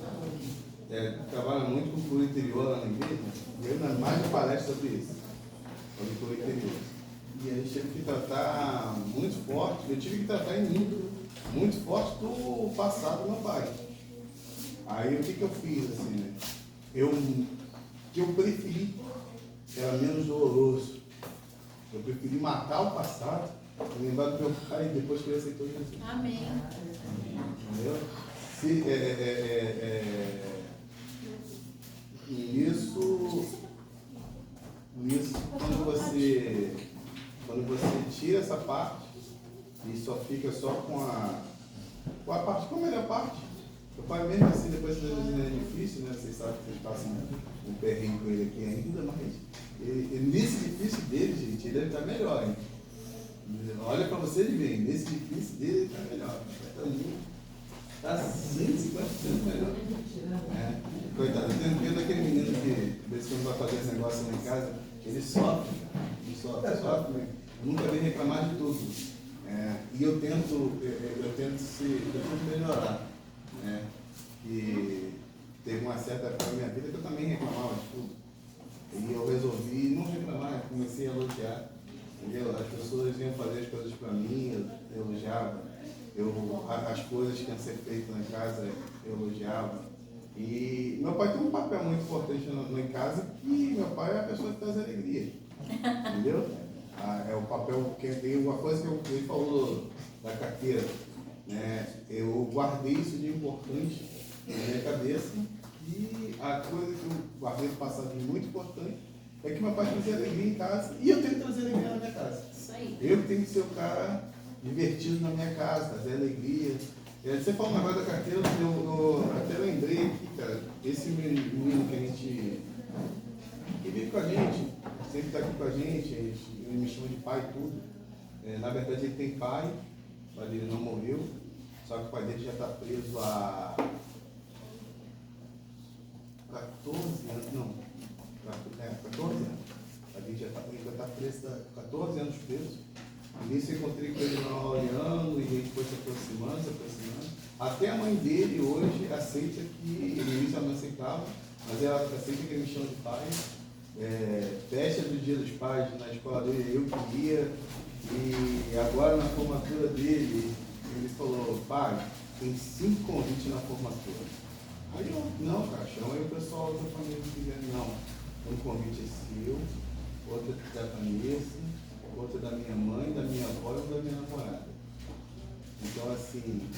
trabalha muito com o fluxo interior lá na igreja, e eu mais de palestra sobre isso, sobre o fluxo interior. E a gente teve que tratar muito forte, eu tive que tratar em mim, muito forte do passado do meu pai. Aí o que eu fiz, assim, né? Eu preferi, era menos doloroso, eu preferi matar o passado, lembrar do meu pai depois que ele aceitou Jesus. Amém. Nisso, quando você tira essa parte e só fica só com a parte, com a melhor parte. O pai mesmo assim, depois de é difícil, né? Vocês sabem que vocês passam um perrengue com ele aqui ainda, mas nesse difícil dele, gente, ele está melhor, hein? Olha para vocês verem, nesse difícil dele ele está melhor. Está 150% melhor. Coitado, eu tenho medo daquele menino que, de vez em quando vai fazer esse negócio lá em casa, ele sofre, né? Nunca vem reclamar de tudo. E eu tento melhorar. E teve uma certa época da minha vida que eu também reclamava de tudo. E eu resolvi não reclamar, comecei a elogiar. Entendeu? As pessoas iam fazer as coisas para mim, eu elogiava. As coisas que iam ser feitas na casa, eu elogiava. E meu pai tem um papel muito importante em casa, que meu pai é a pessoa que traz alegria. Entendeu? É o papel que tem uma coisa que ele falou da carteira. Eu guardei isso de importante na minha cabeça, e a coisa que eu guardei do passado de muito importante é que meu pai trazia alegria em casa, e eu tenho que trazer alegria na minha casa. Isso aí. Eu tenho que ser o cara divertido na minha casa, trazer alegria. Você falou um negócio da carteira, eu até lembrei aqui, cara, esse menino que vive com a gente, sempre está aqui com a gente, ele me chama de pai e tudo. Na verdade ele tem pai, mas ele não morreu, só que o pai dele já está preso há 14 anos, 14 anos. A gente já está preso há 14 anos preso. E nisso eu encontrei com ele na olhando, e a gente foi se aproximando. Até a mãe dele hoje aceita que, no início ela não aceitava, mas ela aceita que ele me chama de pai. Festa do Dia dos Pais na escola dele, eu queria. E agora na formatura dele, ele falou: pai, tem 5 convites na formatura. Aí eu, não, cara, chama aí o pessoal da família que quiser. Não, um convite é seu, outro é da Vanessa, outro é da minha mãe, da minha avó e da minha namorada. Então, assim,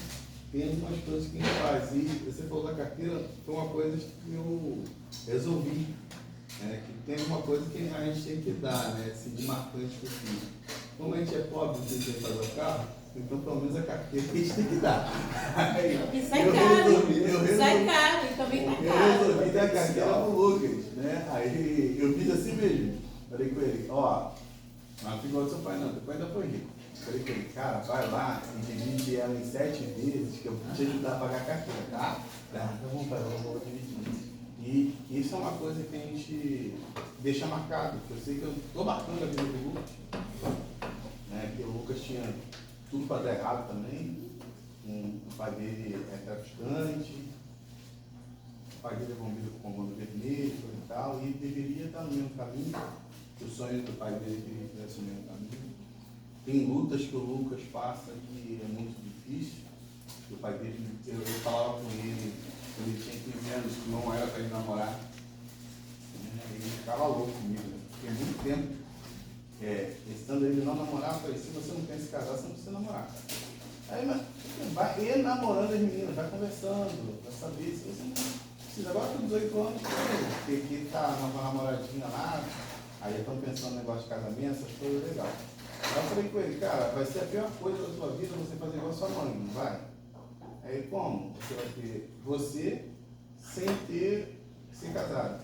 tem algumas coisas que a gente faz. E você falou da carteira, foi uma coisa que eu resolvi. Que tem uma coisa que a gente tem que dar, assim, de marcante para o filho. Como a gente é pobre, não tem que fazer o carro, então pelo menos a carteira que a gente tem que dar. E sai caro. Sai caro, e também tá caro. Eu resolvi dar a carteira pro Lucas, Aí eu fiz assim mesmo. Falei com ele, ó, não ficou do seu pai não, teu pai ainda foi rico. Falei com ele, cara, vai lá e divide ela em 7 vezes, que eu vou te ajudar a pagar a carteira, tá? Tá bom, pai, eu vou dividir. E isso é uma coisa que a gente deixa marcado, porque eu sei que eu estou marcando a vida do Lucas, que o Lucas tinha tudo para dar errado também, o pai dele é traficante, o pai dele é bombeiro com comando vermelho e tal, e deveria estar no mesmo caminho, o sonho do pai dele que ele tivesse no mesmo caminho. Tem lutas que o Lucas passa que é muito difícil, o pai dele, eu falava com ele, quando ele tinha 15 anos, que não era para ele namorar, ele ficava louco comigo, porque muito tempo, estando ele não namorar, eu falei, se você não quer se casar, você não precisa namorar. Aí, mas vai namorando as meninas, vai conversando, vai saber se você não precisa. Agora com 18 anos, que tá numa namoradinha lá, aí estão pensando no negócio de casamento, essas coisas legais. Aí eu falei com ele, cara, vai ser a pior coisa da sua vida você fazer igual a sua mãe, não vai? Aí como? Você vai ter você sem casado,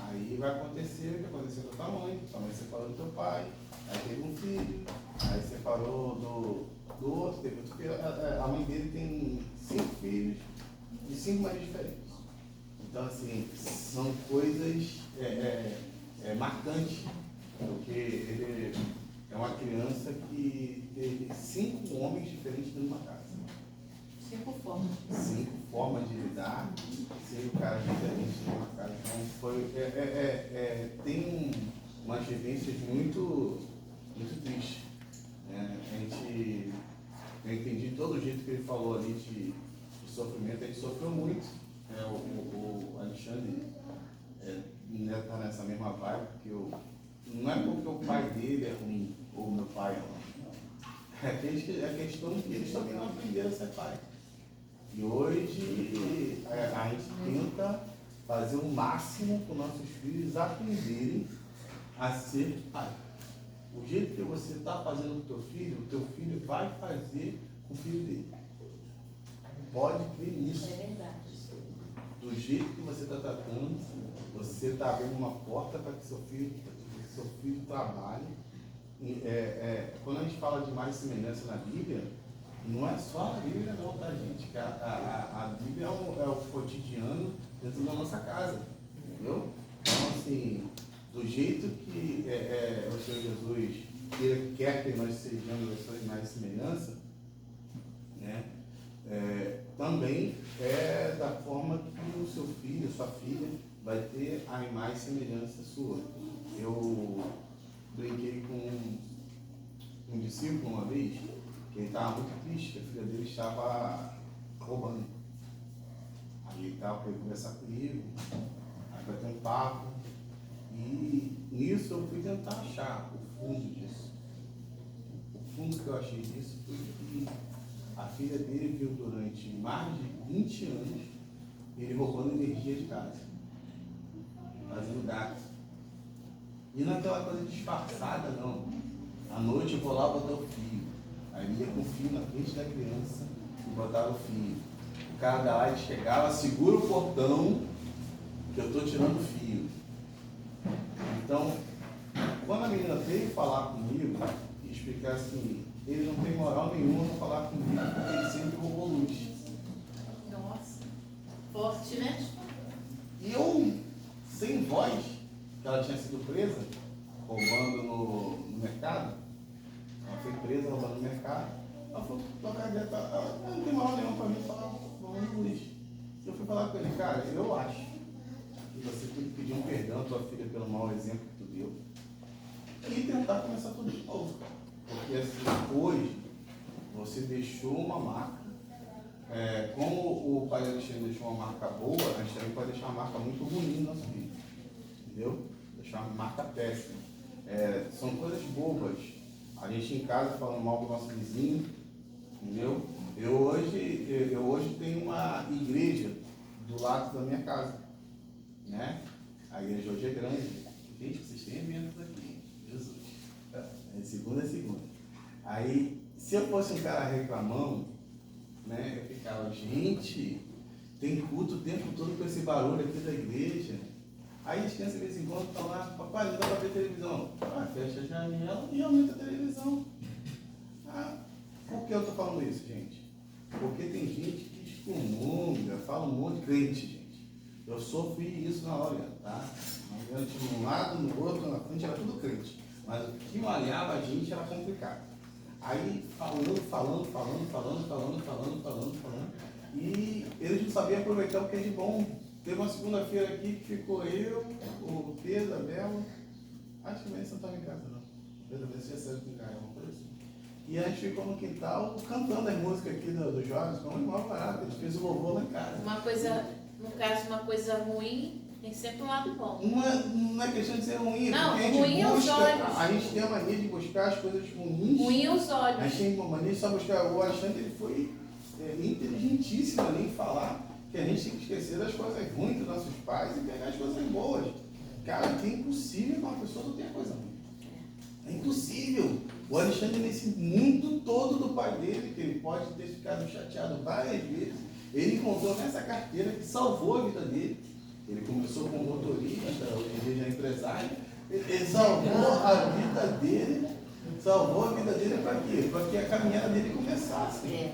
Aí vai acontecer o que aconteceu com a tua mãe separou do teu pai, aí teve um filho, aí separou do outro, teve outro filho. A mãe dele tem 5 filhos de 5 maridos diferentes. Então, assim, são coisas marcantes, porque ele é uma criança que teve 5 homens diferentes dentro de uma casa. 5 formas. 5 formas de lidar, 5 caras diferentes de uma casa. Então, tem umas vivências muito tristes. Eu entendi todo o jeito que ele falou ali de sofrimento, ele sofreu muito. O Alexandre está nessa mesma vibe, porque não é porque o pai dele é ruim, ou meu pai é ruim. É a questão que eles também não aprenderam a ser pai. E hoje a gente tenta fazer o máximo para os nossos filhos aprenderem a ser pai. O jeito que você está fazendo com o teu filho vai fazer com o filho dele. Pode crer nisso. É verdade. Do jeito que você está tratando, você está abrindo uma porta para que seu filho trabalhe. Quando a gente fala de mais semelhança na Bíblia, não é só a Bíblia não, tá, gente? A Bíblia é o cotidiano dentro da nossa casa, entendeu? Então, assim, do jeito que o Senhor Jesus quer que nós sejamos a sua imagem e semelhança, né? Também é da forma que o seu filho, sua filha, vai ter a imagem e semelhança sua. Eu brinquei com um discípulo uma vez, que ele estava muito triste, que a filha dele estava roubando. Aí ele estava para conversar comigo, aí vai ter um papo, e nisso eu fui tentar achar o fundo disso. O fundo que eu achei disso foi que a filha dele viu durante mais de 20 anos ele roubando energia de casa, fazendo gato. E não é aquela coisa disfarçada, não. À noite eu vou lá botar o fio. Aí ia com o fio na frente da criança e botava o fio. O cara da light chegava, segura o portão que eu estou tirando o fio. Então, quando a menina veio falar comigo e explicar assim, ele não tem moral nenhuma para falar comigo porque ele sempre roubou luz. Nossa, forte, né? E eu, sem voz, que ela tinha sido presa, roubando no mercado, ela foi presa roubando no mercado, ela falou, ela não tem moral nenhuma para mim falar roubando luz. Eu fui falar com ele, cara, eu acho que você tem que pedir um perdão à tua filha pelo mau exemplo que tu deu e tentar começar tudo de novo. Porque assim, hoje você deixou uma marca. Como o pai Alexandre deixou uma marca boa, a gente também pode deixar uma marca muito ruim no nosso filho. Entendeu? Deixar uma marca péssima. São coisas bobas. A gente em casa falando mal do nosso vizinho, entendeu? Eu hoje tenho uma igreja do lado da minha casa, né? A igreja hoje é grande. Gente, vocês têm eventos aqui, Jesus. Segunda é segunda. Aí, se eu fosse um cara reclamando, né, eu ficava, gente, tem culto o tempo todo com esse barulho aqui da igreja. Aí as crianças de vez em quando estão lá, papai, não dá para ver televisão. Fecha a janela e aumenta a televisão. Por que eu estou falando isso, gente? Porque tem gente que excomunga, fala um monte de crente, gente. Eu sofri isso na hora, tá? Eu tinha um lado, no outro, na frente, era tudo crente. Mas o que malhava a gente era complicado. Aí falando. E eles não sabiam aproveitar o que é de bom. Teve uma segunda-feira aqui que ficou eu, o Pedro, a Bela. Acho que nem você não estava em casa, não. O Pedro tinha saído com o cara, uma coisa assim. E a gente ficou no quintal cantando as músicas aqui dos jovens, com uma parada. A gente fez o louvor lá em casa. Uma coisa, no caso, uma coisa ruim, tem sempre um lado bom. Não é questão de ser ruim, não, porque a gente ruim aos olhos. A gente tem a mania de buscar as coisas ruins. Ruim aos olhos. A gente tem uma mania de só buscar. O Alexandre ele foi inteligentíssimo ali em falar que a gente tem que esquecer das coisas ruins dos nossos pais e pegar as coisas boas. Cara, é impossível que uma pessoa não tenha coisa ruim. É impossível. O Alexandre, nesse mundo todo do pai dele, que ele pode ter ficado chateado várias vezes, ele encontrou nessa carteira que salvou a vida dele. Ele começou como motorista, hoje em dia já é empresário. Ele salvou a vida dele. Salvou a vida dele para quê? Para que a caminhada dele começasse.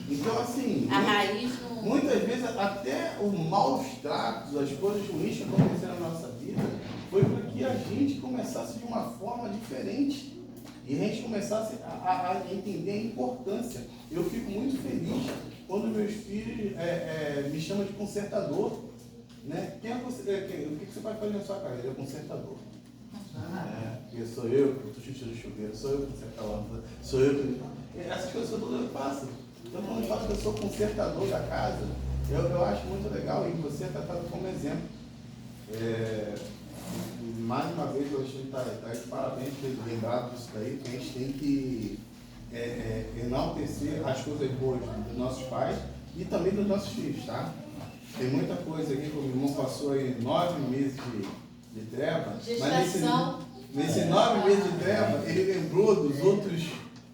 Então, assim, a raiz não... muitas vezes até os maus tratos, as coisas ruins que aconteceram na nossa vida, foi para que a gente começasse de uma forma diferente. E a gente começasse a entender a importância. Eu fico muito feliz quando meus filhos me chamam de consertador. Né? O que você vai fazer na sua carreira? Eu consertador. Porque sou eu que estou chutando o chuveiro, sou eu que conserto a lâmpada, sou eu que... Essas coisas todas eu faço. Então, quando eu falo que eu sou consertador da casa, eu acho muito legal e você é tratado como exemplo. Mais uma vez, eu achei que está de parabéns por lembrar disso daí, que a gente tem que enaltecer as coisas boas dos nossos pais E também dos nossos filhos, tá? Tem muita coisa aqui que o irmão passou aí 9 meses de treva. Gestação. Mas nesse 9 meses de treva, ele lembrou dos outros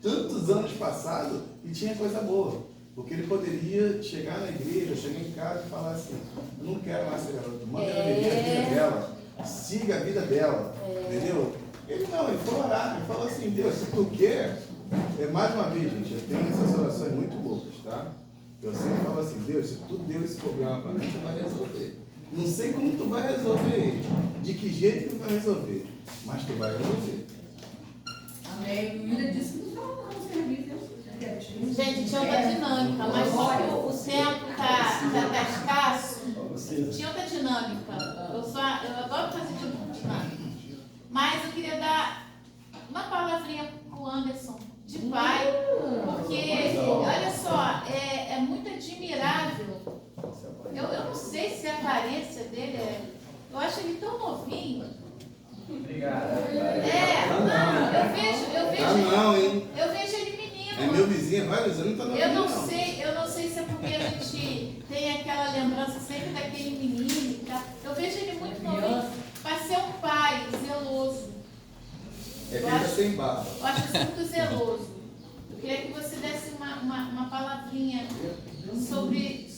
tantos anos passados e tinha coisa boa. Porque ele poderia chegar na igreja, chegar em casa e falar assim, eu não quero mais ser garota, manda ela viver a vida dela, siga a vida dela, entendeu? Ele não, ele foi orar, ele falou assim, Deus, se tu quer, mais uma vez, gente, eu tenho essas orações muito loucas, tá? Eu sempre falo assim, Deus, se tu deu esse problema para mim, tu vai resolver. Não sei como tu vai resolver ele, de que jeito tu vai resolver, mas tu vai resolver. Amém. A Bíblia diz que não está no serviço. Gente, tinha outra dinâmica, mas como o tempo tá escasso, tinha outra dinâmica. Eu adoro fazer dinâmica. Mas eu queria dar uma palavrinha pro Anderson de pai, porque, olha só, é muito admirável. Eu não sei se a aparência dele eu acho ele tão novinho. Obrigado. Eu vejo ele menino. É meu vizinho, há vários anos, não tá novinho, Eu não sei se é porque a gente tem aquela lembrança sempre daquele menino e tal. Eu vejo ele muito novinho para ser um pai zeloso. É que ele tá sem barba. Eu acho isso muito zeloso. Eu queria que você desse uma palavrinha sobre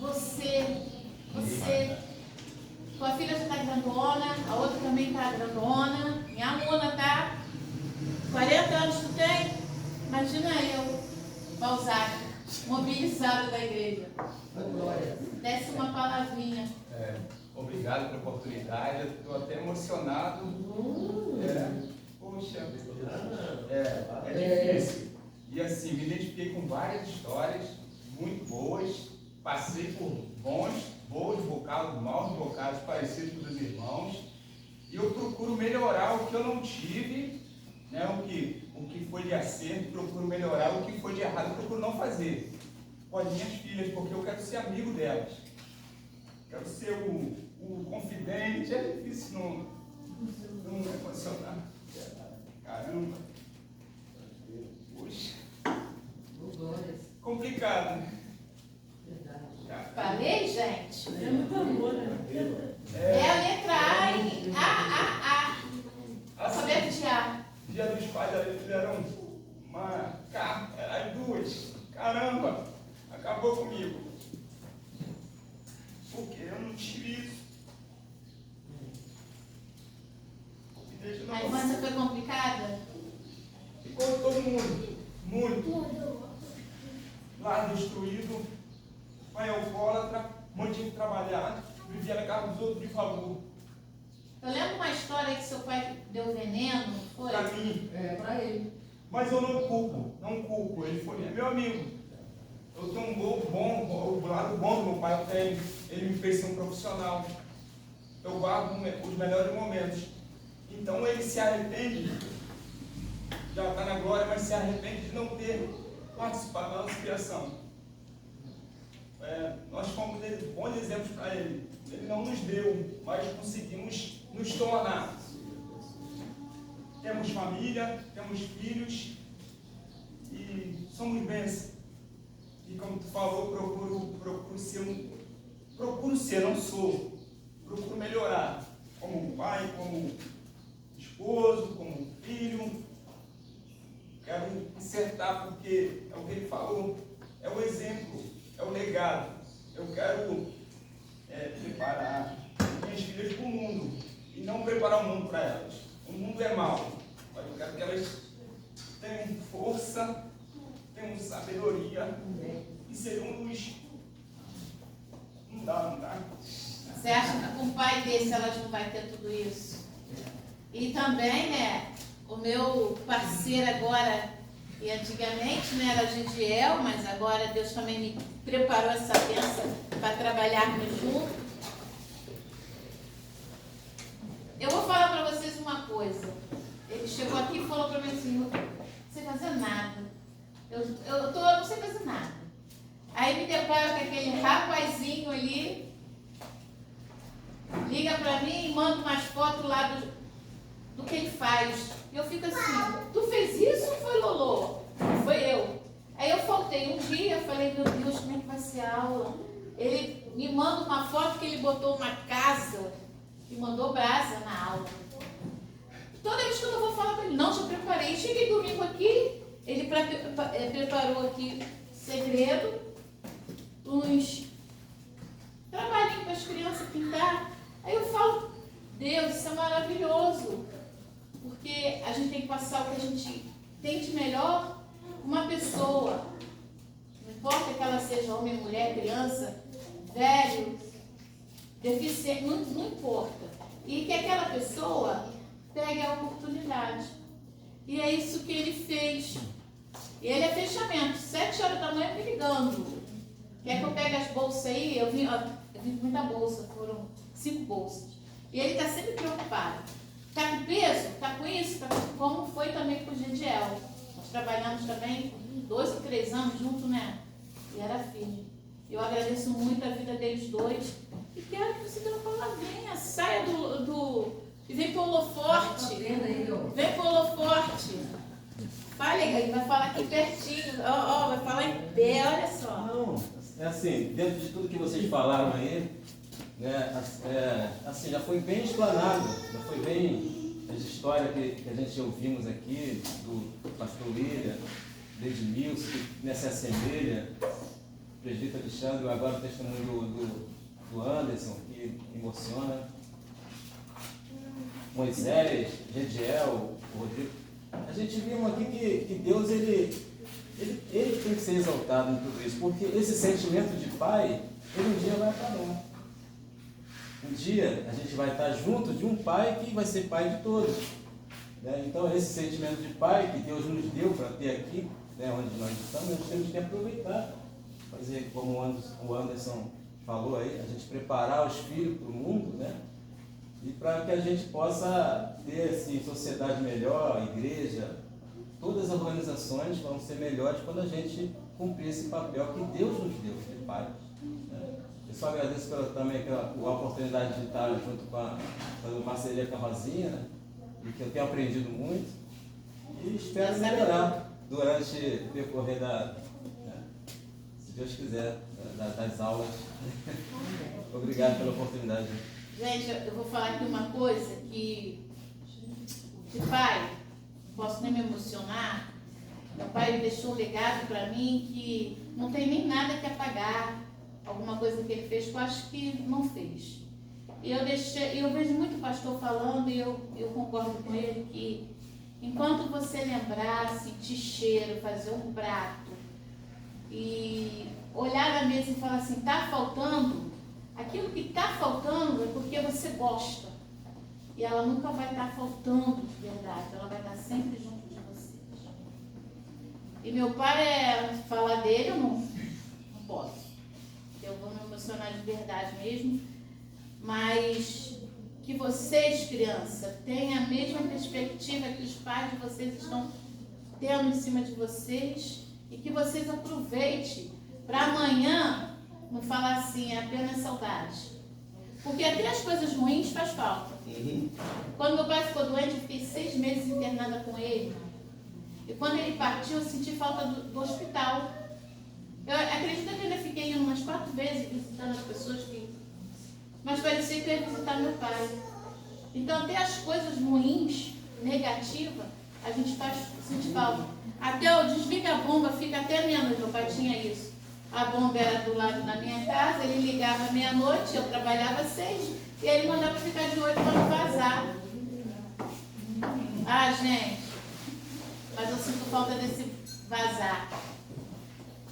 você. Tua filha já está grandona, a outra também está grandona. Minha aluna tá 40 anos, tu tem? Imagina eu, Balzac, mobilizado da igreja. Desce uma palavrinha. Obrigado pela oportunidade, eu estou até emocionado. Poxa, é difícil. E assim, me identifiquei com várias histórias muito boas, passei por bons bocados, maus bocados parecidos com os irmãos, e eu procuro melhorar o que eu não tive, né, o que foi de acerto, procuro melhorar o que foi de errado, procuro não fazer com as minhas filhas, porque eu quero ser amigo delas, quero ser o confidente. É difícil não emocionar. Caramba. Puxa. Complicado, né? Falei, gente? É muito amor, né? É a letra A. Alfabeto de A. Dia dos pais, eles fizeram uma carta, as duas. Caramba, acabou comigo. Porque eu não tive isso. A infância foi complicada? Ficou todo mundo, muito. Lar destruído, pai alcoólatra, mãe tinha que trabalhar, vivia na casa dos outros de favor. Eu lembro uma história que seu pai deu veneno, foi? Pra mim. Pra ele. Mas eu não culpo, ele foi meu amigo. Eu tenho o lado bom do meu pai, ele me fez ser um profissional. Eu guardo os melhores momentos. Então ele se arrepende, já está na glória, mas se arrepende de não ter participado da nossa criação. Nós fomos bons exemplos para ele. Ele não nos deu, mas conseguimos nos tornar. Temos família, temos filhos e somos bênçãos. E como tu falou, procuro ser, não sou. Procuro melhorar como pai, como esposo, como filho. Quero acertar porque é o que ele falou, é o exemplo, é o legado. Eu quero preparar minhas filhas para o mundo e não preparar o mundo para elas. O mundo é mau, mas eu quero que elas tenham força, tenham sabedoria e sejam luz. Não dá. Você acha que com um pai desse elas não vai ter tudo isso? E também, né, o meu parceiro agora, e antigamente né, era Gidiel, mas agora Deus também me preparou essa bênção para trabalharmos juntos. Eu vou falar para vocês uma coisa. Ele chegou aqui e falou para mim assim, não sei fazer nada. Eu não sei fazer nada. Aí me deparo com aquele rapazinho ali, liga para mim e manda umas fotos lá do que ele faz. E eu fico assim, tu fez isso ou foi Lolô? Foi eu. Aí Aí eu faltei um dia, falei, meu Deus, como é que vai ser a aula? Ele me manda uma foto que ele botou uma casa e mandou brasa na aula. Toda vez que eu vou falar para ele, não, já preparei. Cheguei domingo aqui, ele preparou aqui segredo, uns trabalhinhos para as crianças pintar. Aí eu falo, Deus, isso é maravilhoso. Porque a gente tem que passar o que a gente tem de melhor. Uma pessoa, não importa que ela seja homem, mulher, criança, velho, deficiente, não importa. E que aquela pessoa pegue a oportunidade. E é isso que ele fez. E ele é fechamento, 7 horas da manhã me ligando. Quer que eu pegue as bolsas aí? Eu vim com muita bolsa, foram 5 bolsas. E ele está sempre preocupado. Está com peso? Está com isso? Tá com... Como foi também com o Gediel. Nós trabalhamos também 2 ou 3 anos juntos, né? E era firme. Eu agradeço muito a vida deles dois. E quero que você dê uma palavrinha. Saia e vem pro holoforte. Vem pro holoforte. Fale aí, vai falar aqui pertinho. Vai falar em pé, olha só. Não, é assim, dentro de tudo que vocês falaram aí, né, assim, já foi bem explanado, já foi bem as histórias que a gente ouvimos aqui, do pastor William, do Edmilson, que nessa assemelha, o presbítero Alexandre, agora o testemunho do Anderson, que emociona, Moisés, Gediel, o Rodrigo. A gente viu aqui que Deus, ele tem que ser exaltado em tudo isso, porque esse sentimento de pai, ele um dia vai acabar. Um dia a gente vai estar junto de um pai que vai ser pai de todos. Né? Então esse sentimento de pai que Deus nos deu para ter aqui, né, onde nós estamos, nós temos que aproveitar. Fazer como o Anderson falou aí, a gente preparar os filhos para o mundo, né? E para que a gente possa ter assim, sociedade melhor, igreja, todas as organizações vão ser melhores quando a gente cumprir esse papel que Deus nos deu de pai. Eu só agradeço também pela oportunidade de estar junto com a parceria com a Rosinha, né? E que eu tenho aprendido muito e espero melhorar durante o decorrer se Deus quiser, das aulas. Obrigado pela oportunidade. Gente, eu vou falar aqui uma coisa que, de pai, não posso nem me emocionar. Meu pai deixou um legado para mim que não tem nem nada que apagar. Alguma coisa que ele fez que eu acho que não fez. E eu vejo muito pastor falando e eu concordo com ele que enquanto você lembrar, sentir cheiro, fazer um prato e olhar na mesa e falar assim, está faltando, aquilo que está faltando é porque você gosta. E ela nunca vai estar faltando de verdade, ela vai estar sempre junto de vocês. E meu pai, falar dele, eu não posso. Eu vou me emocionar de verdade mesmo. Mas que vocês, criança, tenham a mesma perspectiva que os pais de vocês estão tendo em cima de vocês e que vocês aproveitem para amanhã não falar assim, é apenas saudade. Porque até as coisas ruins faz falta. Quando meu pai ficou doente, eu fiquei 6 meses internada com ele. E quando ele partiu, eu senti falta do hospital. Eu acredito que eu ainda fiquei indo umas 4 vezes visitando as pessoas mas parecia que eu ia visitar meu pai. Então, até as coisas ruins, negativas, a gente sente falta. Até o desliga a bomba, fica até menos. Meu pai tinha isso. A bomba era do lado da minha casa, ele ligava meia-noite, eu trabalhava 6, e ele mandava ficar de 8 para não vazar. Ah, gente, mas eu sinto falta desse vazar.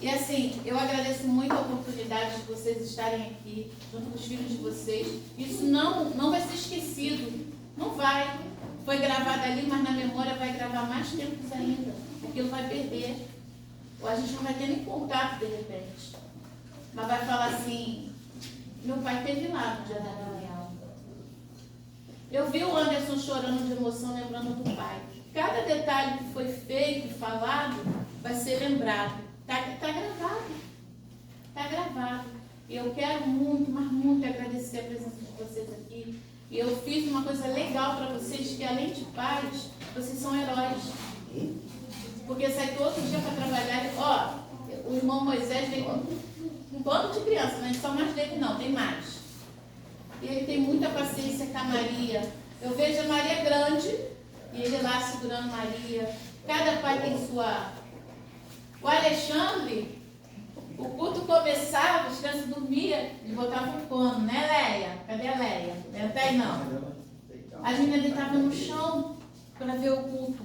E assim, eu agradeço muito a oportunidade de vocês estarem aqui, junto com os filhos de vocês. Isso não vai ser esquecido. Não vai. Foi gravado ali, mas na memória vai gravar mais tempos ainda. Aquilo vai perder. Ou a gente não vai ter nem contato de repente. Mas vai falar assim, meu pai esteve lá no dia da reunião. Eu vi o Anderson chorando de emoção, lembrando do pai. Cada detalhe que foi feito e falado vai ser lembrado. Está gravado. Está gravado. E eu quero muito, mas muito agradecer a presença de vocês aqui. E eu fiz uma coisa legal para vocês, que além de pais, vocês são heróis. Porque sai todo dia para trabalhar. o irmão Moisés vem com um bando de crianças, não é só mais dele não, tem mais. E ele tem muita paciência com a Maria. Eu vejo a Maria grande, e ele lá segurando Maria. Cada pai tem sua... O Alexandre, o culto começava, as crianças dormiam, ele botava um pano, né, Leia? Cadê a Leia? Não tá aí não. As meninas deitavam no chão para ver o culto.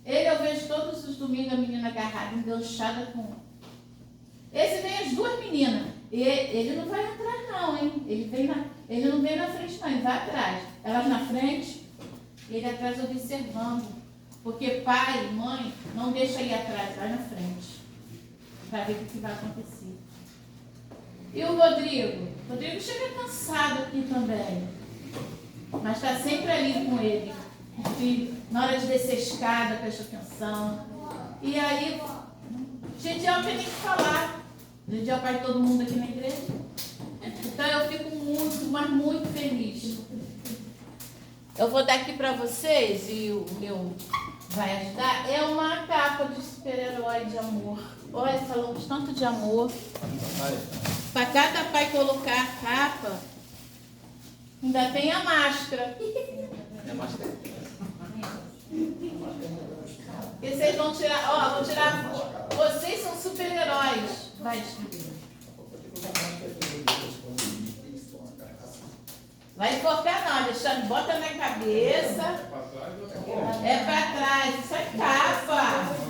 Ele eu vejo todos os domingos a menina agarrada, enganchada com... Esse vem as duas meninas. E ele não vai atrás não, hein? Ele não vem na frente não, ele vai atrás. Elas na frente, ele atrás observando. Porque pai e mãe não deixa ir atrás, vai na frente. Para ver o que vai acontecer. E o Rodrigo? O Rodrigo chega cansado aqui também. Mas está sempre ali com ele. O filho, na hora de descer a escada, presta atenção. E aí, Gediel tem nem que falar. Gediel é o pai de todo mundo aqui na igreja. Então eu fico muito, mas muito feliz. Eu vou dar aqui para vocês, e o meu vai ajudar, é uma capa de super-herói de amor. Olha, falamos tanto de amor. Para cada pai colocar a capa, ainda tem a máscara. É máscara. E vocês vão tirar, ó, vou tirar. Vocês são super-heróis. Vai escrever. Vai enforcar não, Alexandre. Bota na cabeça. É pra trás. Isso é capa.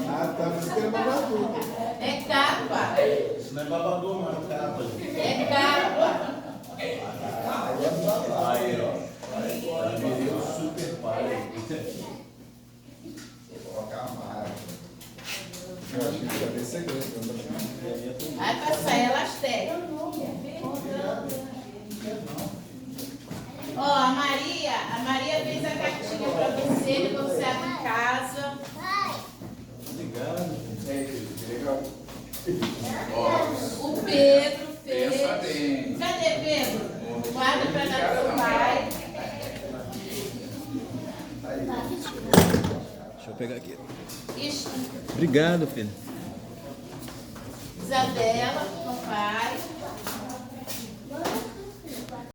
Ah, tá. Você quer babador. É capa. Isso não é babador, não, é capa. É capa. Aí, ó. Aí virei o super pai. Colocar a marca. Eu acho que ia ter segredo. Vai passar elastério. Ó, a Maria fez a cartinha pra você abre em casa. Obrigado. O Pedro fez. Pensa bem. Cadê Pedro? Guarda pra dar pro seu pai. Deixa eu pegar aqui. Isso. Obrigado, filho. Isabela, papai.